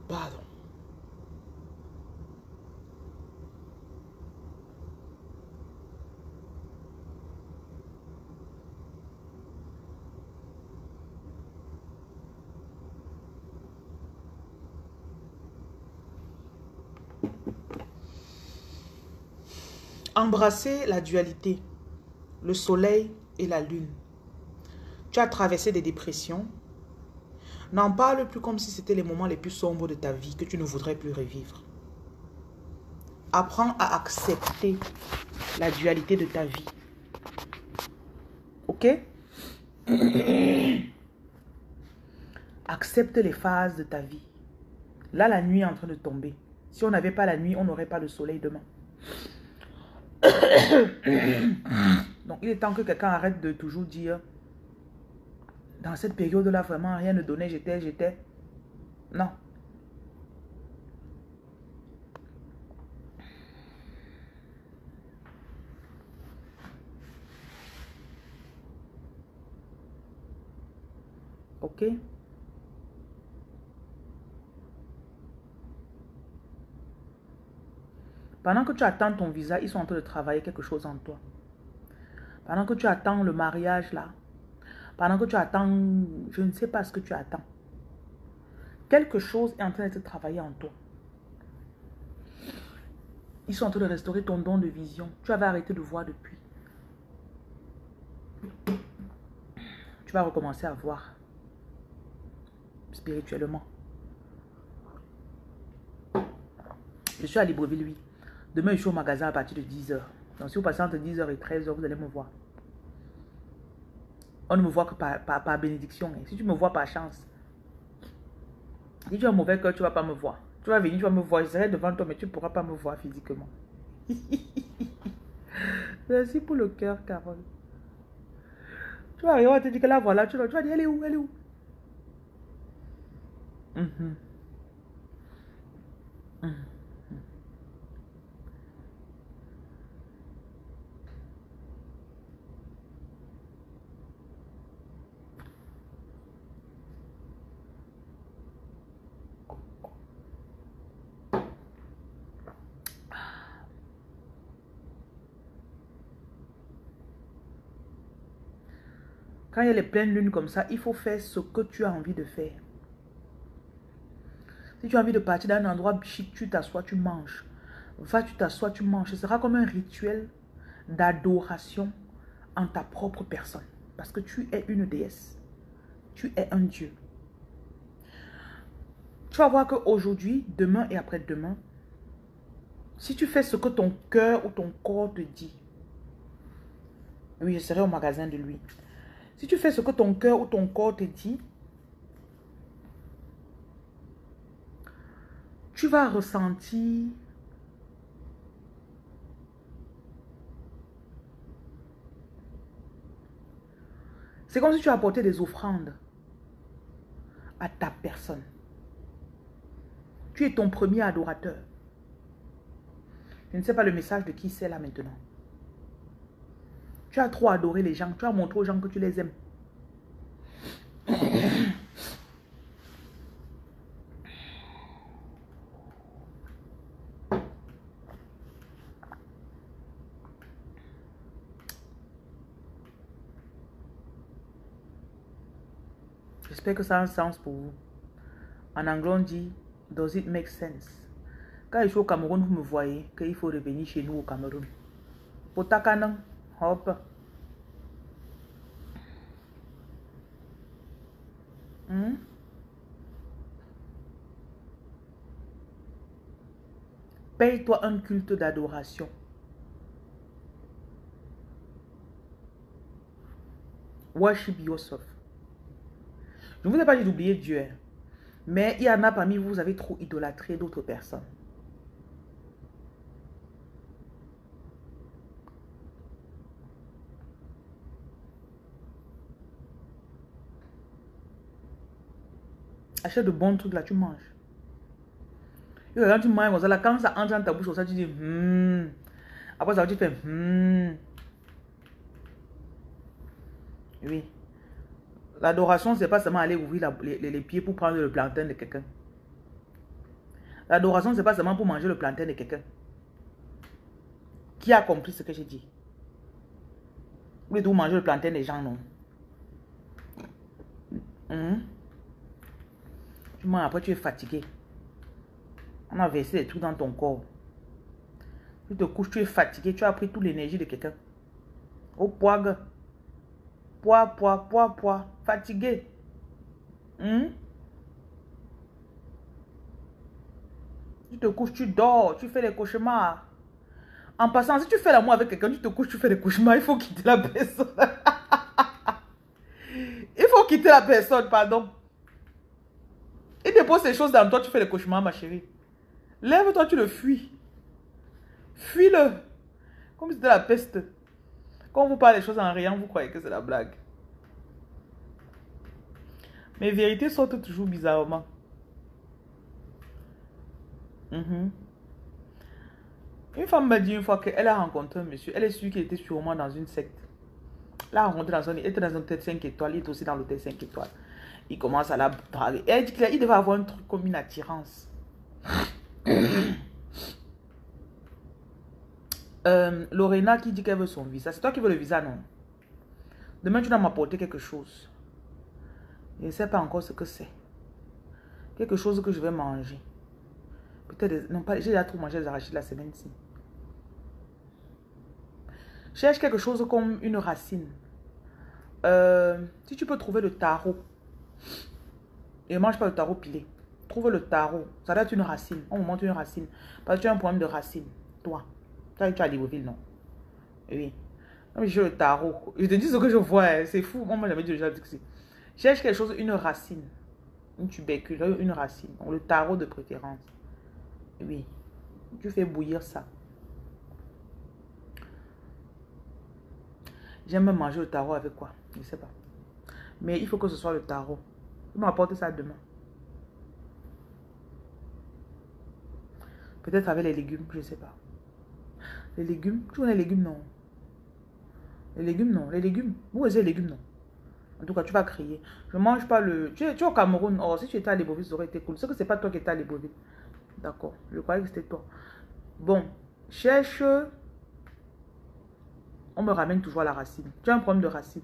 Pardon. Embrasser la dualité, le soleil et la lune. Tu as traversé des dépressions. N'en parle plus comme si c'était les moments les plus sombres de ta vie que tu ne voudrais plus revivre. Apprends à accepter la dualité de ta vie. Ok? Accepte les phases de ta vie. Là, la nuit est en train de tomber. Si on n'avait pas la nuit, on n'aurait pas le soleil demain. Donc, il est temps que quelqu'un arrête de toujours dire dans cette période-là, vraiment, rien ne donnait, j'étais. Non. Ok? Pendant que tu attends ton visa, ils sont en train de travailler quelque chose en toi. Pendant que tu attends le mariage là, pendant que tu attends, je ne sais pas ce que tu attends. Quelque chose est en train d'être travaillé en toi. Ils sont en train de restaurer ton don de vision. Tu avais arrêté de voir depuis. Tu vas recommencer à voir spirituellement. Je suis à Libreville, oui. Demain, je suis au magasin à partir de 10h. Donc, si vous passez entre 10h et 13h, vous allez me voir. On ne me voit que par bénédiction. Hein. Si tu me vois par chance, si tu as un mauvais cœur, tu ne vas pas me voir. Tu vas venir, tu vas me voir. Je serai devant toi, mais tu ne pourras pas me voir physiquement. Merci pour le cœur, Carole. Tu vas arriver, on va te dire que là, voilà. Tu vas dire, elle est où? Elle est où? Mhm. Mhm. Quand il y a les pleines lunes comme ça, il faut faire ce que tu as envie de faire. Si tu as envie de partir dans un endroit chic, tu t'assois, tu manges. Va, tu t'assois, tu manges. Ce sera comme un rituel d'adoration en ta propre personne. Parce que tu es une déesse. Tu es un dieu. Tu vas voir qu'aujourd'hui, demain et après-demain, si tu fais ce que ton cœur ou ton corps te dit, oui, je serai au magasin de lui. Si tu fais ce que ton cœur ou ton corps te dit, tu vas ressentir c'est comme si tu apportais des offrandes à ta personne. Tu es ton premier adorateur. Je ne sais pas le message de qui c'est là maintenant. Tu as trop adoré les gens. Tu as montré aux gens que tu les aimes. J'espère que ça a un sens pour vous. En anglais, on dit « Does it make sense ?» Quand je suis au Cameroun, vous me voyez qu'il faut revenir chez nous au Cameroun. Potakanan, hop. Paye-toi un culte d'adoration. Worship yourself. Je ne vous ai pas dit d'oublier Dieu. Mais il y en a parmi vous, vous avez trop idolâtré d'autres personnes. Achète de bons trucs là, tu manges. Et quand tu manges, là, quand ça entre dans ta bouche, ça, tu dis Après ça, tu fais Oui. L'adoration, c'est pas seulement aller ouvrir les pieds pour prendre le plantain de quelqu'un. L'adoration, c'est pas seulement pour manger le plantain de quelqu'un. Qui a compris ce que j'ai dit? Vous voulez tout manger le plantain des gens, non? Tu manges, après tu es fatigué. On a versé des trucs dans ton corps. Tu te couches, tu es fatigué, tu as pris toute l'énergie de quelqu'un. Au poids. Poids. Fatigué. Tu te couches, tu dors, tu fais des cauchemars. En passant, si tu fais l'amour avec quelqu'un, tu te couches, tu fais des cauchemars, il faut quitter la personne. Il faut quitter la personne, pardon. Il dépose ces choses dans toi, tu fais des cauchemars, ma chérie. Lève-toi, tu le fuis. Fuis-le. Comme si c'était la peste. Quand on vous parle des choses en riant, vous croyez que c'est la blague. Mes vérités sortent toujours bizarrement. Une femme m'a dit une fois qu'elle a rencontré un monsieur. Elle est sûre qu'il était sûrement dans une secte. Elle l'a rencontré dans était dans un hôtel 5 étoiles. Il est aussi dans l'hôtel 5 étoiles. Il commence à la parler. Elle dit qu'il devait avoir un truc comme une attirance. Lorena qui dit qu'elle veut son visa. C'est toi qui veux le visa, non? Demain, tu dois m'apporter quelque chose. Je ne sais pas encore ce que c'est. Quelque chose que je vais manger. Peut-être, non pas, j'ai déjà trop mangé des arachides la semaine-ci. Cherche quelque chose comme une racine. Si tu peux trouver le taro. Et ne mange pas le taro pilé. Trouve le taro. Ça doit être une racine. On me montre une racine. Parce que tu as un problème de racine. Toi. Tu as Libreville, non? Oui. Non, mais j'ai le tarot. Je te dis ce que je vois, hein, c'est fou. Moi, j'avais déjà dit que c'est. Cherche quelque chose, une racine. Une tuberculose, une racine. Donc, le tarot de préférence. Oui. Tu fais bouillir ça. J'aime manger le tarot avec quoi? Je ne sais pas. Mais il faut que ce soit le tarot. Tu m'apportes ça demain. Peut-être avec les légumes, je ne sais pas. Les légumes, tu connais les légumes, non. Les légumes, non. Les légumes, vous les légumes, non. En tout cas, tu vas crier. Je ne mange pas le... Tu es au Cameroun. Oh, si tu étais à Libreville, ça aurait été cool. C'est que c'est pas toi qui étais à Libreville. D'accord. Je croyais que c'était toi. Bon. Cherche... On me ramène toujours à la racine. Tu as un problème de racine.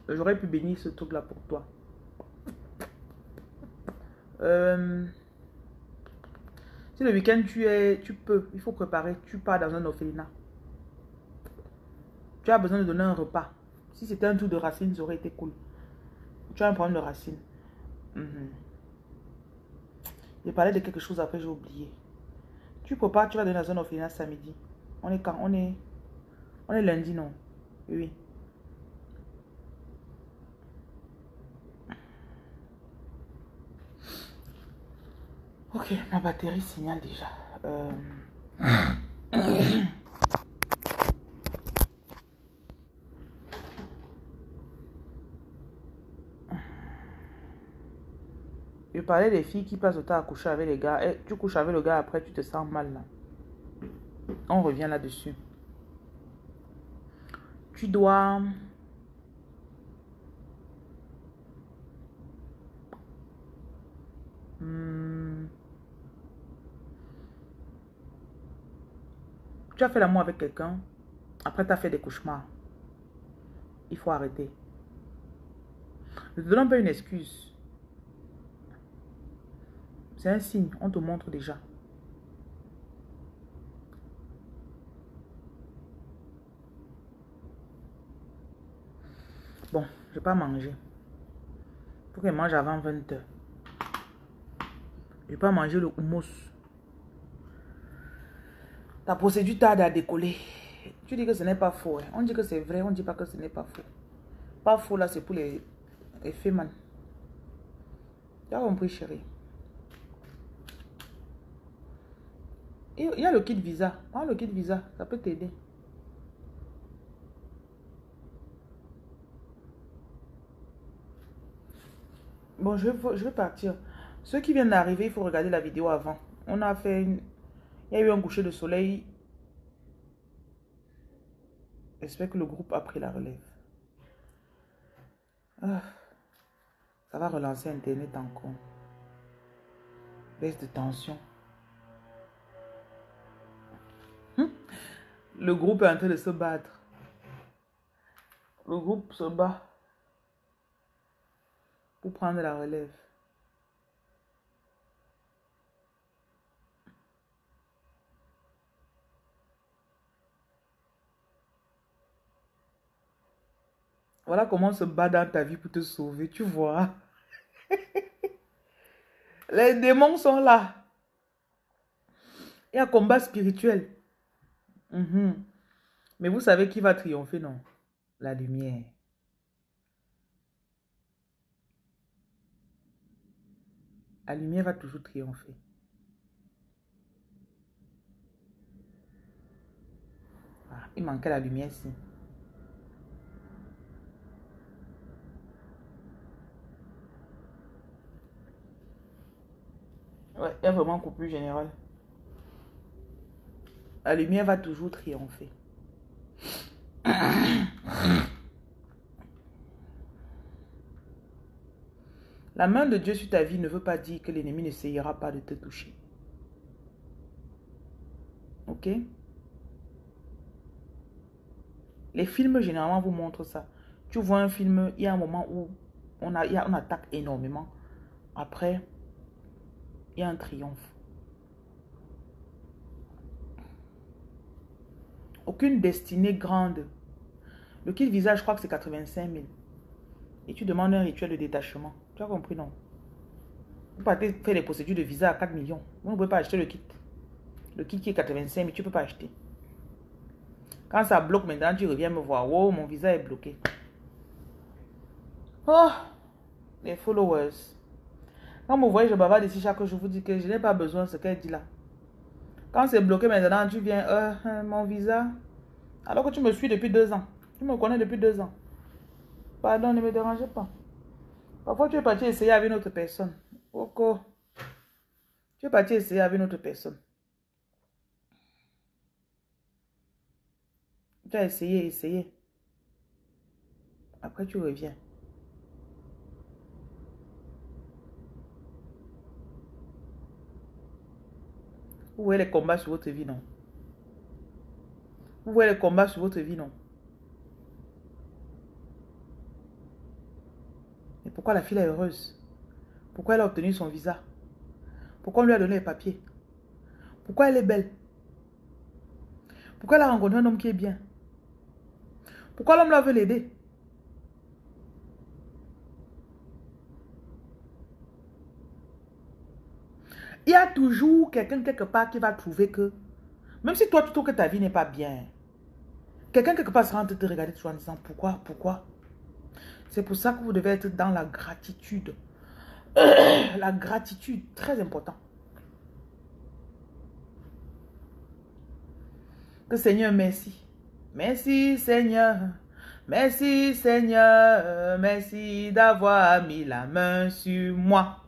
J'aurais pu bénir ce truc-là pour toi. Si le week-end tu peux, il faut préparer. Tu pars dans un orphelinat. Tu as besoin de donner un repas. Si c'était un tour de racine, ça aurait été cool. Tu as un problème de racine. J'ai parlé de quelque chose après, j'ai oublié. Tu prépares, tu vas donner dans un orphelinat samedi. On est quand? On est lundi, non? Oui. Ok, ma batterie signale déjà. Je parlais des filles qui passent le temps à coucher avec les gars. Et tu couches avec le gars, après tu te sens mal là. On revient là-dessus. Tu dois... Tu as fait l'amour avec quelqu'un. Après, tu as fait des cauchemars. Il faut arrêter. Ne te donne pas une excuse. C'est un signe. On te montre déjà. Bon, je vais pas manger. Il faut qu'elle mange avant 20 h. Je vais pas manger le houmous. Ta procédure tarde à décoller. Tu dis que ce n'est pas faux. Hein. On dit que c'est vrai, on ne dit pas que ce n'est pas faux. Pas faux là, c'est pour les femmes. Tu as compris, chérie. Il y a le kit visa. Prends le kit visa, ça peut t'aider. Bon, je vais partir. Ceux qui viennent d'arriver, il faut regarder la vidéo avant. On a fait une... Il y a eu un coucher de soleil. J'espère que le groupe a pris la relève. Ah, ça va relancer Internet encore. Baisse de tension. Le groupe est en train de se battre. Le groupe se bat pour prendre la relève. Voilà comment on se bat dans ta vie pour te sauver, tu vois. Les démons sont là. Il y a un combat spirituel. Mais vous savez qui va triompher, non? La lumière. La lumière va toujours triompher. Ah, il manquait la lumière ici. Ouais, il y a vraiment un coupure générale. La lumière va toujours triompher. La main de Dieu sur ta vie ne veut pas dire que l'ennemi n'essayera pas de te toucher. Ok? Les films, généralement, vous montrent ça. Tu vois un film, il y a un moment où on attaque énormément. Après, il y a un triomphe. Aucune destinée grande. Le kit visage, je crois que c'est 85 000. Et tu demandes un rituel de détachement. Tu as compris, non? Vous partez faire les procédures de visa à 4 millions. Vous ne pouvez pas acheter le kit. Le kit qui est 85 000, tu ne peux pas acheter. Quand ça bloque maintenant, tu reviens me voir. Oh, mon visa est bloqué. Oh, les followers. Quand vous voyez, je bavarde ici chaque jour, je vous dis que je n'ai pas besoin de ce qu'elle dit là. Quand c'est bloqué maintenant, tu viens, mon visa. Alors que tu me suis depuis 2 ans. Tu me connais depuis 2 ans. Pardon, ne me dérangez pas. Parfois, tu es parti essayer avec une autre personne. Oko. Tu es parti essayer avec une autre personne. Tu as essayé. Après, tu reviens. Vous voyez les combats sur votre vie, non? Vous voyez les combats sur votre vie, non? Et pourquoi la fille est heureuse? Pourquoi elle a obtenu son visa? Pourquoi on lui a donné les papiers? Pourquoi elle est belle? Pourquoi elle a rencontré un homme qui est bien? Pourquoi l'homme là veut l'aider? Il y a toujours quelqu'un quelque part qui va trouver que, même si toi tu trouves que ta vie n'est pas bien, quelqu'un quelque part sera en train de te regarder toujours en disant pourquoi? C'est pour ça que vous devez être dans la gratitude. La gratitude, très important. Que Seigneur, merci. Merci Seigneur. Merci Seigneur. Merci d'avoir mis la main sur moi.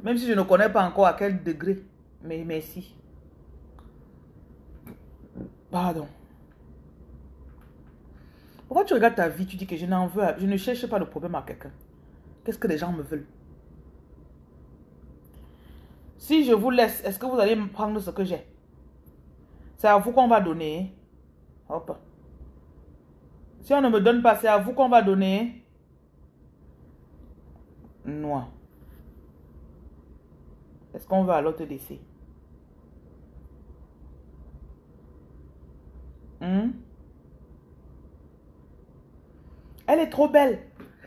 Même si je ne connais pas encore à quel degré. Mais merci. Pardon. Pourquoi tu regardes ta vie, tu dis que je n'en veux, je ne cherche pas le problème à quelqu'un. Qu'est-ce que les gens me veulent? Si je vous laisse, est-ce que vous allez me prendre ce que j'ai? C'est à vous qu'on va donner. Hop. Si on ne me donne pas, c'est à vous qu'on va donner. Non. Est-ce qu'on va alors te laisser? Elle est trop belle.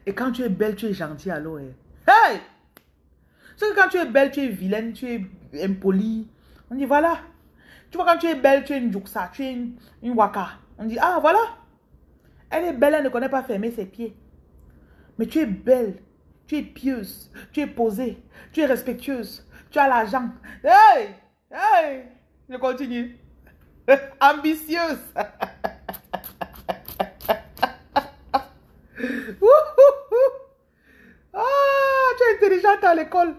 Et quand tu es belle, tu es gentille alors. Hey! C'est que quand tu es belle, tu es vilaine, tu es impolie. On dit voilà. Tu vois, quand tu es belle, tu es une Juksa, tu es une Waka. On dit ah voilà. Elle est belle, elle ne connaît pas fermer ses pieds. Mais tu es belle, tu es pieuse, tu es posée, tu es respectueuse, tu as l'argent. Hey! Hey! Je continue. Ambitieuse. Ah, tu es intelligente à l'école.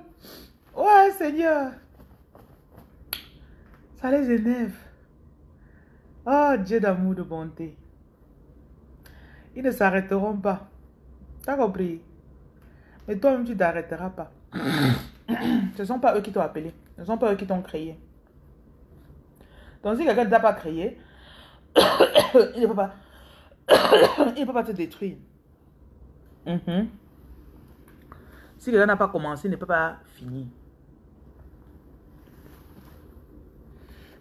Ouais, Seigneur. Ça les énerve. Oh, Dieu d'amour, de bonté. Ils ne s'arrêteront pas. T'as compris? Mais toi-même, tu ne t'arrêteras pas. Ce ne sont pas eux qui t'ont appelé. Ce ne sont pas eux qui t'ont créé. Donc, si quelqu'un ne t'a pas créé, il ne peut pas, il ne peut pas te détruire. Si quelqu'un n'a pas commencé, il ne peut pas finir.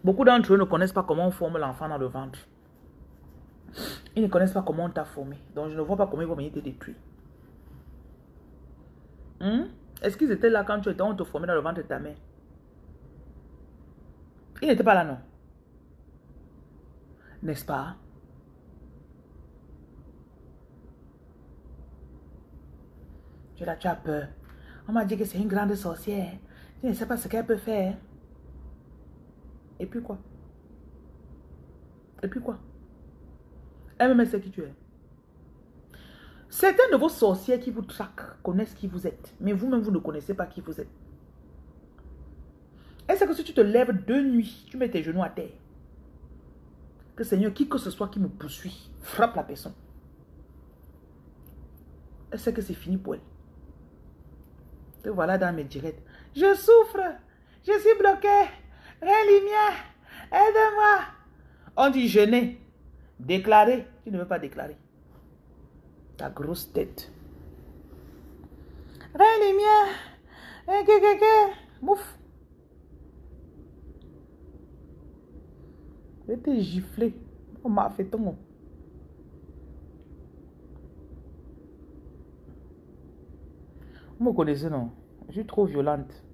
Beaucoup d'entre eux ne connaissent pas comment on forme l'enfant dans le ventre. Ils ne connaissent pas comment on t'a formé. Donc, je ne vois pas comment ils vont venir te détruire. Est-ce qu'ils étaient là quand tu étais, on te formait dans le ventre de ta mère? Ils n'étaient pas là, non? N'est-ce pas? Tu es là, tu as peur. On m'a dit que c'est une grande sorcière. Tu ne sais pas ce qu'elle peut faire. Et puis quoi? Et puis quoi? Elle-même sait qui tu es. Certains de vos sorcières qui vous traquent connaissent qui vous êtes. Mais vous-même, vous ne connaissez pas qui vous êtes. Elle sait que si tu te lèves de nuit, tu mets tes genoux à terre. Que Seigneur, qui que ce soit qui me poursuit, frappe la personne. Elle sait que c'est fini pour elle. Te voilà dans mes directs. Je souffre. Je suis bloqué. Lumière. Aide-moi. On dit jeûner. Déclarer. Tu ne veux pas déclarer. Ta grosse tête. Lumière. Mouf. Je vais te gifler. On m'a fait ton. Vous me connaissez, non? Je suis trop violente.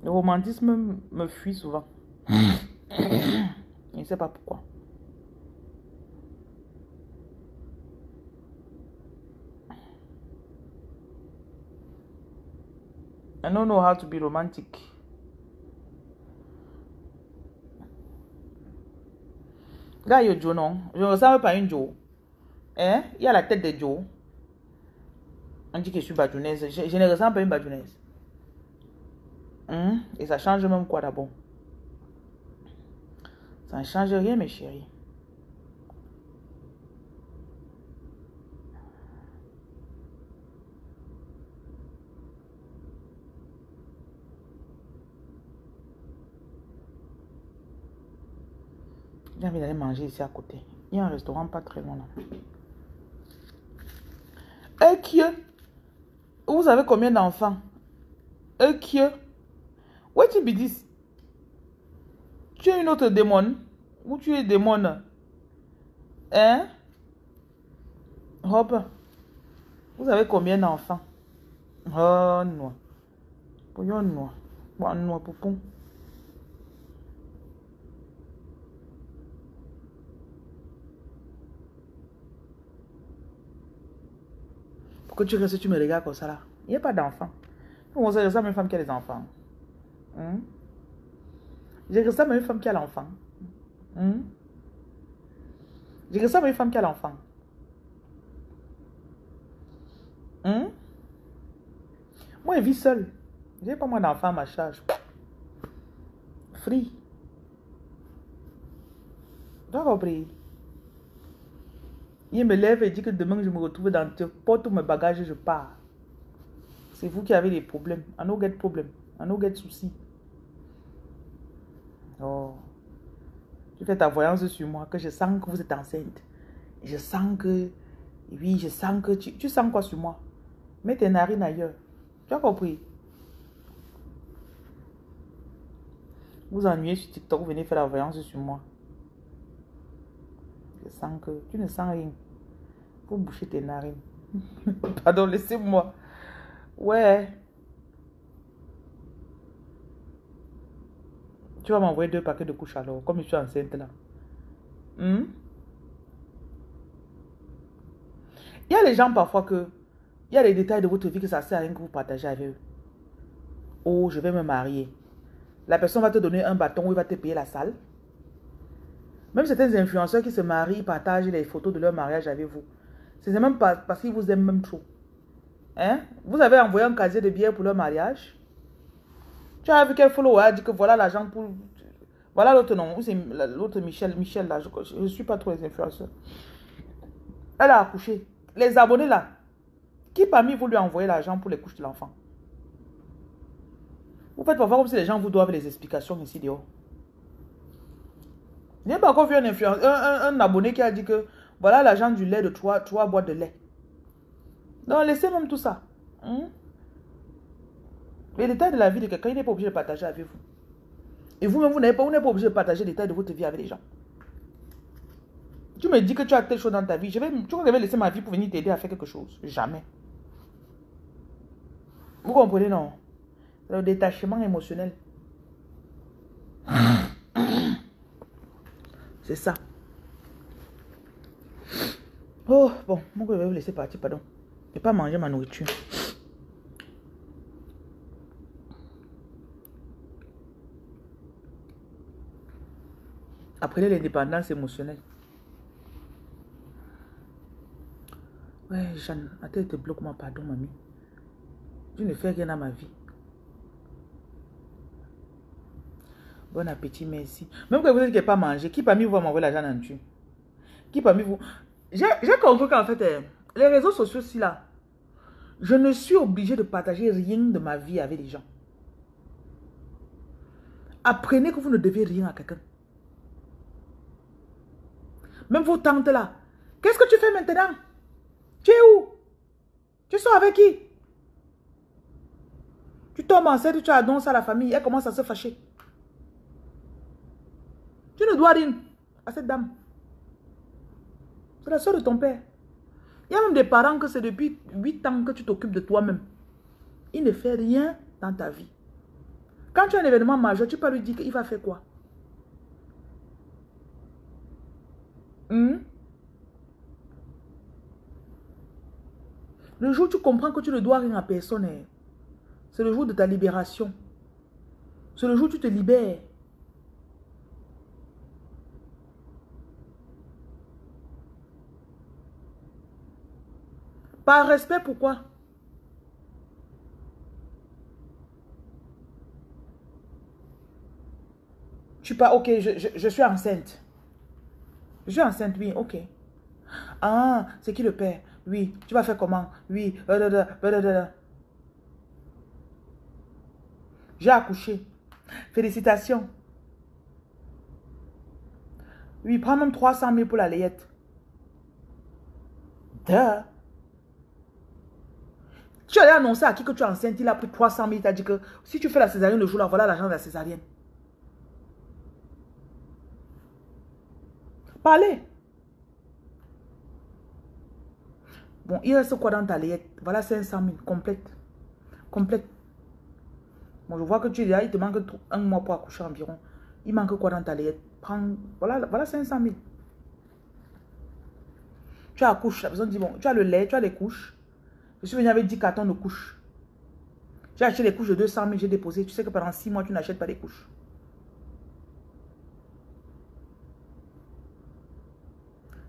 Le romantisme me fuit souvent. Je ne sais pas pourquoi. I don't know how to be romantic. Là, il y a Joe, non? Je ne ressemble pas à une Joe. Hein? Il y a la tête de Joe. On dit que je suis badounaise. Je ne ressemble pas à une badounaise. Et ça change même quoi d'abord? Ça ne change rien, mes chéris. J'ai envie d'aller manger ici à côté. Il y a un restaurant pas très loin là. Vous avez combien d'enfants? What you be this? Tu es une autre démon? Ou tu es démon? Hein? Hop. Vous avez combien d'enfants? Oh, non. Pouillon noir. Bon, noir, poupon. Pourquoi tu restes, tu me regardes comme ça là? Il n'y a pas d'enfants. On se ressemble à une femme qui a des enfants. Je ressemble à une femme qui a l'enfant. Je ressemble à une femme qui a l'enfant. Moi, je vis seule. Je n'ai pas moins d'enfants à ma charge. Free. Tu as compris? Il me lève et dit que demain, je me retrouve dans le porte tous mes bagages et je pars. C'est vous qui avez des problèmes. I no get problem. I no get soucis. Oh. Tu fais ta voyance sur moi, que je sens que vous êtes enceinte. Je sens que... Oui, je sens que... Tu sens quoi sur moi? Mets tes narines ailleurs. Tu as compris? Vous ennuyez sur TikTok, vous venez faire la voyance sur moi. Je sens que... Tu ne sens rien. Faut boucher tes narines. Pardon, laissez-moi. Ouais. Tu vas m'envoyer 2 paquets de couches alors, comme je suis enceinte là. Il y a les gens parfois que... Il y a les détails de votre vie que ça sert à rien que vous partagez avec eux. Oh, je vais me marier. La personne va te donner un bâton où il va te payer la salle. Même certains influenceurs qui se marient partagent les photos de leur mariage avec vous. C'est même pas parce qu'ils vous aiment même trop. Hein? Vous avez envoyé un casier de billets pour leur mariage. Tu as vu quel follower a dit que voilà l'argent pour... Voilà l'autre nom. C'est l'autre Michel. Michel là, je ne suis pas trop les influenceurs. Elle a accouché. Les abonnés là. Qui parmi vous lui a envoyé l'argent pour les couches de l'enfant? Vous faites parfois comme si les gens vous doivent les explications ici dehors. Je n'ai pas encore vu un abonné qui a dit que voilà l'argent du lait de 3 boîtes de lait. Donc laissez même tout ça. Les détails de la vie de quelqu'un, il n'est pas obligé de partager avec vous. Et vous-même, vous n'êtes pas obligé de partager les détails de votre vie avec les gens. Tu me dis que tu as telle chose dans ta vie, tu crois que je vais laisser ma vie pour venir t'aider à faire quelque chose? Jamais. Vous comprenez, non? C'est le détachement émotionnel. C'est ça. Oh, bon, moi je vais vous laisser partir, pardon. Je ne vais pas manger ma nourriture. Apprenez l'indépendance émotionnelle. Ouais, Jeanne, attends, te bloque-moi, pardon, mamie. Je ne fais rien à ma vie. Bon appétit, merci. Même quand vous dites qu'il n'y a pas mangé, qui parmi vous va m'envoyer l'argent dans le dessus? Qui parmi vous? J'ai compris qu'en fait, les réseaux sociaux, si là, je ne suis obligée de partager rien de ma vie avec les gens. Apprenez que vous ne devez rien à quelqu'un. Même vos tantes là. Qu'est-ce que tu fais maintenant? Tu es où? Tu sors avec qui? Tu tombes enceinte, tu annonces à la famille, elle commence à se fâcher. Tu ne dois rien à cette dame. C'est la soeur de ton père. Il y a même des parents que c'est depuis 8 ans que tu t'occupes de toi-même. Il ne fait rien dans ta vie. Quand tu as un événement majeur, tu peux lui dire qu'il va faire quoi? Le jour où tu comprends que tu ne dois rien à personne, C'est le jour de ta libération. C'est le jour où tu te libères. Par respect, pourquoi? Tu pas, ok, je suis enceinte. Je suis enceinte, oui, ok. Ah, c'est qui le père? Oui, tu vas faire comment? Oui, j'ai accouché. Félicitations. Oui, prends même 300 000 pour la layette. Duh. Tu allais annoncer à qui que tu es enceinte, il a pris 300 000, il t'a dit que si tu fais la césarienne le jour-là, voilà l'argent de la césarienne. Parlez. Bon, il reste quoi dans ta layette? Voilà 500 000, complète. Complète. Bon, je vois que tu es là, il te manque un mois pour accoucher environ. Il manque quoi dans ta layette? Prends, voilà 500 000. Tu accouches, la personne dit, bon, tu as le lait, tu as les couches. Je suis venu avec 10 cartons de couches. J'ai acheté les couches de 200 000, j'ai déposé. Tu sais que pendant 6 mois, tu n'achètes pas les couches.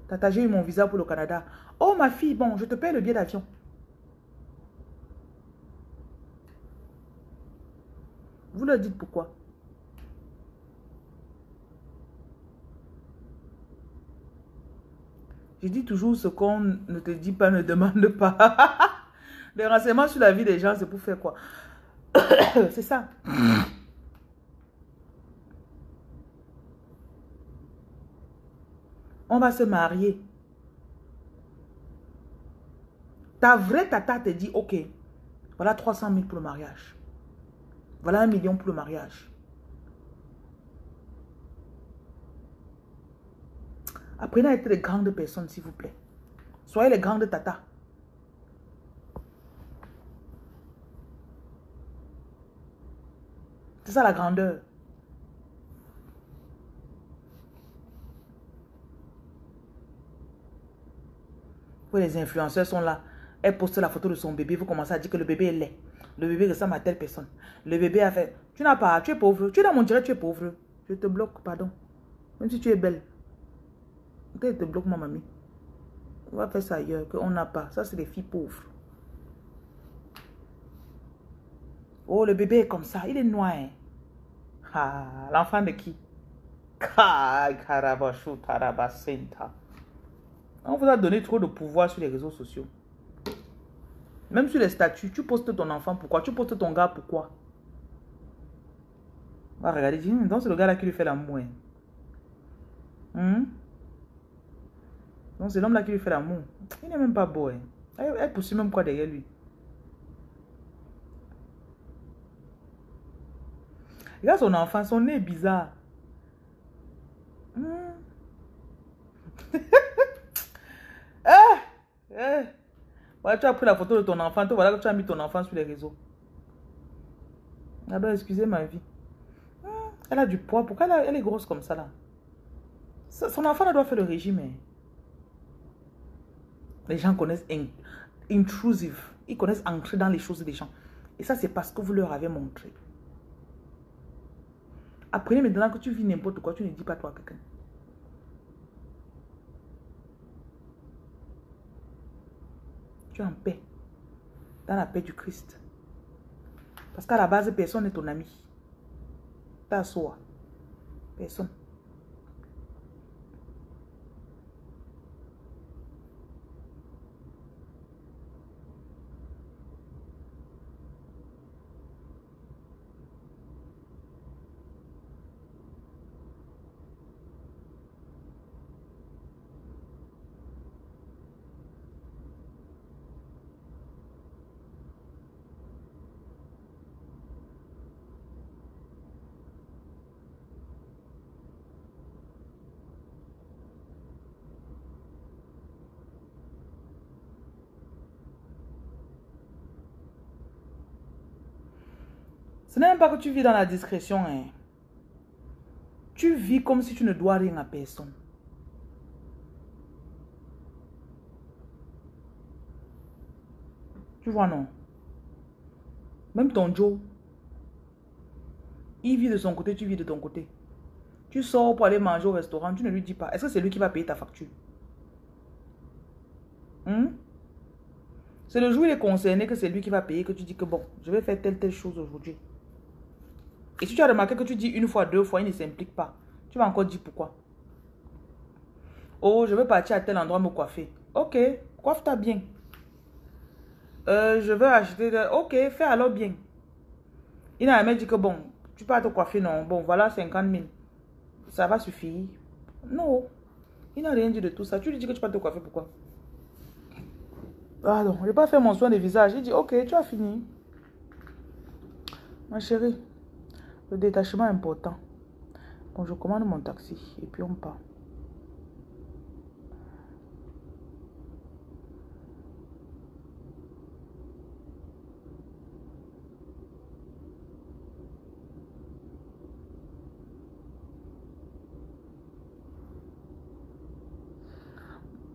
Tata, j'ai eu mon visa pour le Canada. Oh, ma fille, bon, je te paye le billet d'avion. Vous leur dites pourquoi. Je dis toujours ce qu'on ne te dit pas, ne demande pas. Les renseignements sur la vie des gens, c'est pour faire quoi? C'est ça. On va se marier. Ta vraie tata te dit, ok, voilà 300 000 pour le mariage. Voilà 1 million pour le mariage. Apprenez à être les grandes personnes, s'il vous plaît. Soyez les grandes tatas. C'est ça la grandeur. Les influenceurs sont là. Elle poste la photo de son bébé. Vous commencez à dire que le bébé est laid. Le bébé ressemble à telle personne. Le bébé a fait... Tu n'as pas... Tu es pauvre. Tu es dans mon direct, tu es pauvre. Je te bloque, pardon. Même si tu es belle. Ok, je te bloque, ma mamie. On va faire ça ailleurs, qu'on n'a pas. Ça, c'est des filles pauvres. Oh, le bébé est comme ça. Il est noir. Hein? Ah, l'enfant de qui? On vous a donné trop de pouvoir sur les réseaux sociaux. Même sur les statuts, tu postes ton enfant, pourquoi? Tu postes ton gars, pourquoi? On va regarder, donc c'est le gars là qui lui fait l'amour. Hein? Donc c'est l'homme là qui lui fait l'amour. Il n'est même pas beau. Hein? Elle poursuit même quoi derrière lui. Regarde son enfant, son nez est bizarre. Voilà, tu as pris la photo de ton enfant, toi, voilà que tu as mis ton enfant sur les réseaux. Ah ben, excusez ma vie. Elle a du poids, pourquoi elle est grosse comme ça là? Son enfant elle doit faire le régime. Hein. Les gens connaissent intrusive. Ils connaissent entrer dans les choses des gens. Et ça, c'est parce que vous leur avez montré. Apprenez maintenant que tu vis n'importe quoi, tu ne dis pas toi à quelqu'un. Tu es en paix. Dans la paix du Christ. Parce qu'à la base, personne n'est ton ami. T'as soi. Personne. Ce n'est même pas que tu vis dans la discrétion. Hein. Tu vis comme si tu ne dois rien à personne. Tu vois, non? Même ton Joe. Il vit de son côté, tu vis de ton côté. Tu sors pour aller manger au restaurant, tu ne lui dis pas. Est-ce que c'est lui qui va payer ta facture? C'est le jour où il est concerné que c'est lui qui va payer, que tu dis que bon, je vais faire telle chose aujourd'hui. Et si tu as remarqué que tu dis une fois, deux fois, il ne s'implique pas, tu vas encore dire pourquoi. Oh, je veux partir à tel endroit me coiffer. Ok, coiffe-toi bien. Je veux acheter... Ok, fais alors bien. Il n'a jamais dit que bon, tu peux te coiffer, non. Bon, voilà 50 000. Ça va suffire. Non. Il n'a rien dit de tout ça. Tu lui dis que tu peux te coiffer, pourquoi? Pardon, je n'ai pas fait mon soin de visage. Il dit, ok, tu as fini. Ma chérie, le détachement est important. Bon, je commande mon taxi et puis on part.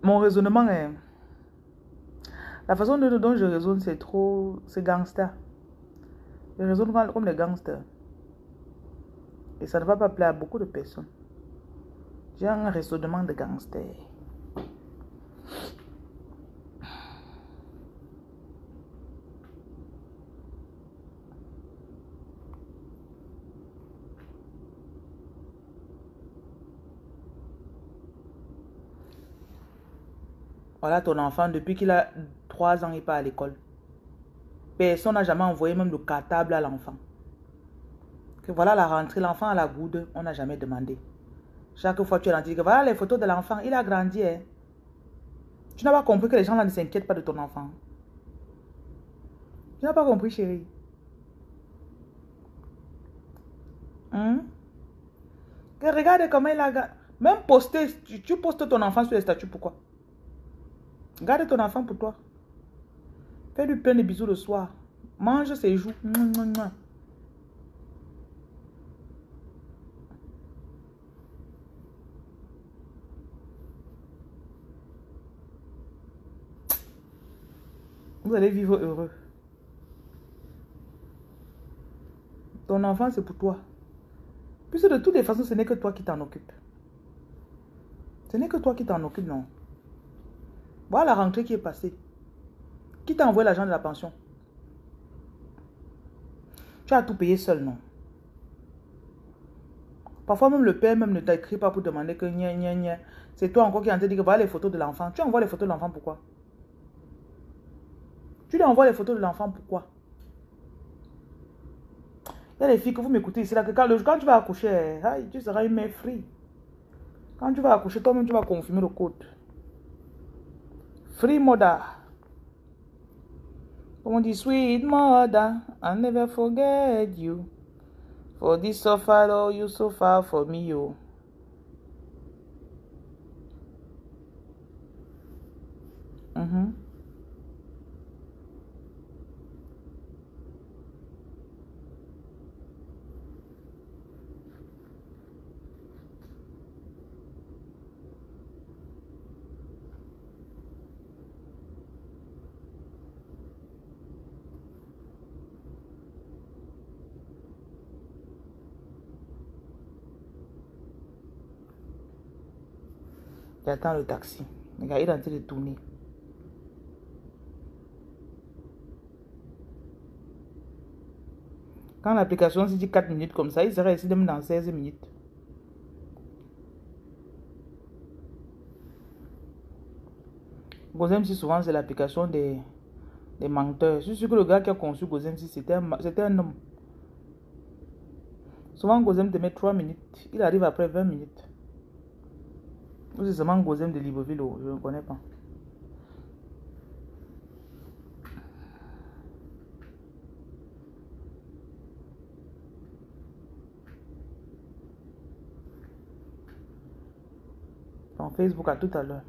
Mon raisonnement est... La façon dont je raisonne, c'est trop... C'est gangster. Je raisonne comme les gangsters. Et ça ne va pas plaire à beaucoup de personnes. J'ai un raisonnement de gangster. Voilà ton enfant, depuis qu'il a 3 ans, il part à l'école. Personne n'a jamais envoyé même le cartable à l'enfant. Que voilà la rentrée, l'enfant à la goutte, on n'a jamais demandé. Chaque fois tu es rentré, que voilà les photos de l'enfant, il a grandi. Hein. Tu n'as pas compris que les gens là ne s'inquiètent pas de ton enfant. Tu n'as pas compris, chérie. Que regarde comment il a... Même poster, tu postes ton enfant sur les statuts, pourquoi? Garde ton enfant pour toi. Fais-lui plein de bisous le soir. Mange ses joues. Vous allez vivre heureux. Ton enfant, c'est pour toi. Puisque de toutes les façons, ce n'est que toi qui t'en occupes. Ce n'est que toi qui t'en occupes, non. Voilà la rentrée qui est passée. Qui t'a envoyé l'argent de la pension? Tu as tout payé seul, non? Parfois même le père même ne t'écrit pas pour demander que c'est toi encore qui es en train de dire que voilà les photos de l'enfant. Tu envoies les photos de l'enfant pourquoi? Tu lui envoies les photos de l'enfant pourquoi? Il y a des filles que vous m'écoutez ici là que quand tu vas accoucher, tu seras une mère free. Quand tu vas accoucher, toi-même tu vas confirmer le code. Free mother. Comme on dit, sweet mother, I'll never forget you. For this suffer, oh, you suffer for me, oh. J'attends le taxi. Regarde, il est en train de tourner. Quand l'application se dit 4 minutes comme ça, il sera ici même dans 16 minutes. Gozem, si souvent, c'est l'application des menteurs. Je suis sûr que le gars qui a conçu Gozem, si c'était un homme. Souvent, Gozem te met 3 minutes. Il arrive après 20 minutes. Ou c'est seulement Gozem de Libreville, je ne connais pas. Dans Facebook, à tout à l'heure.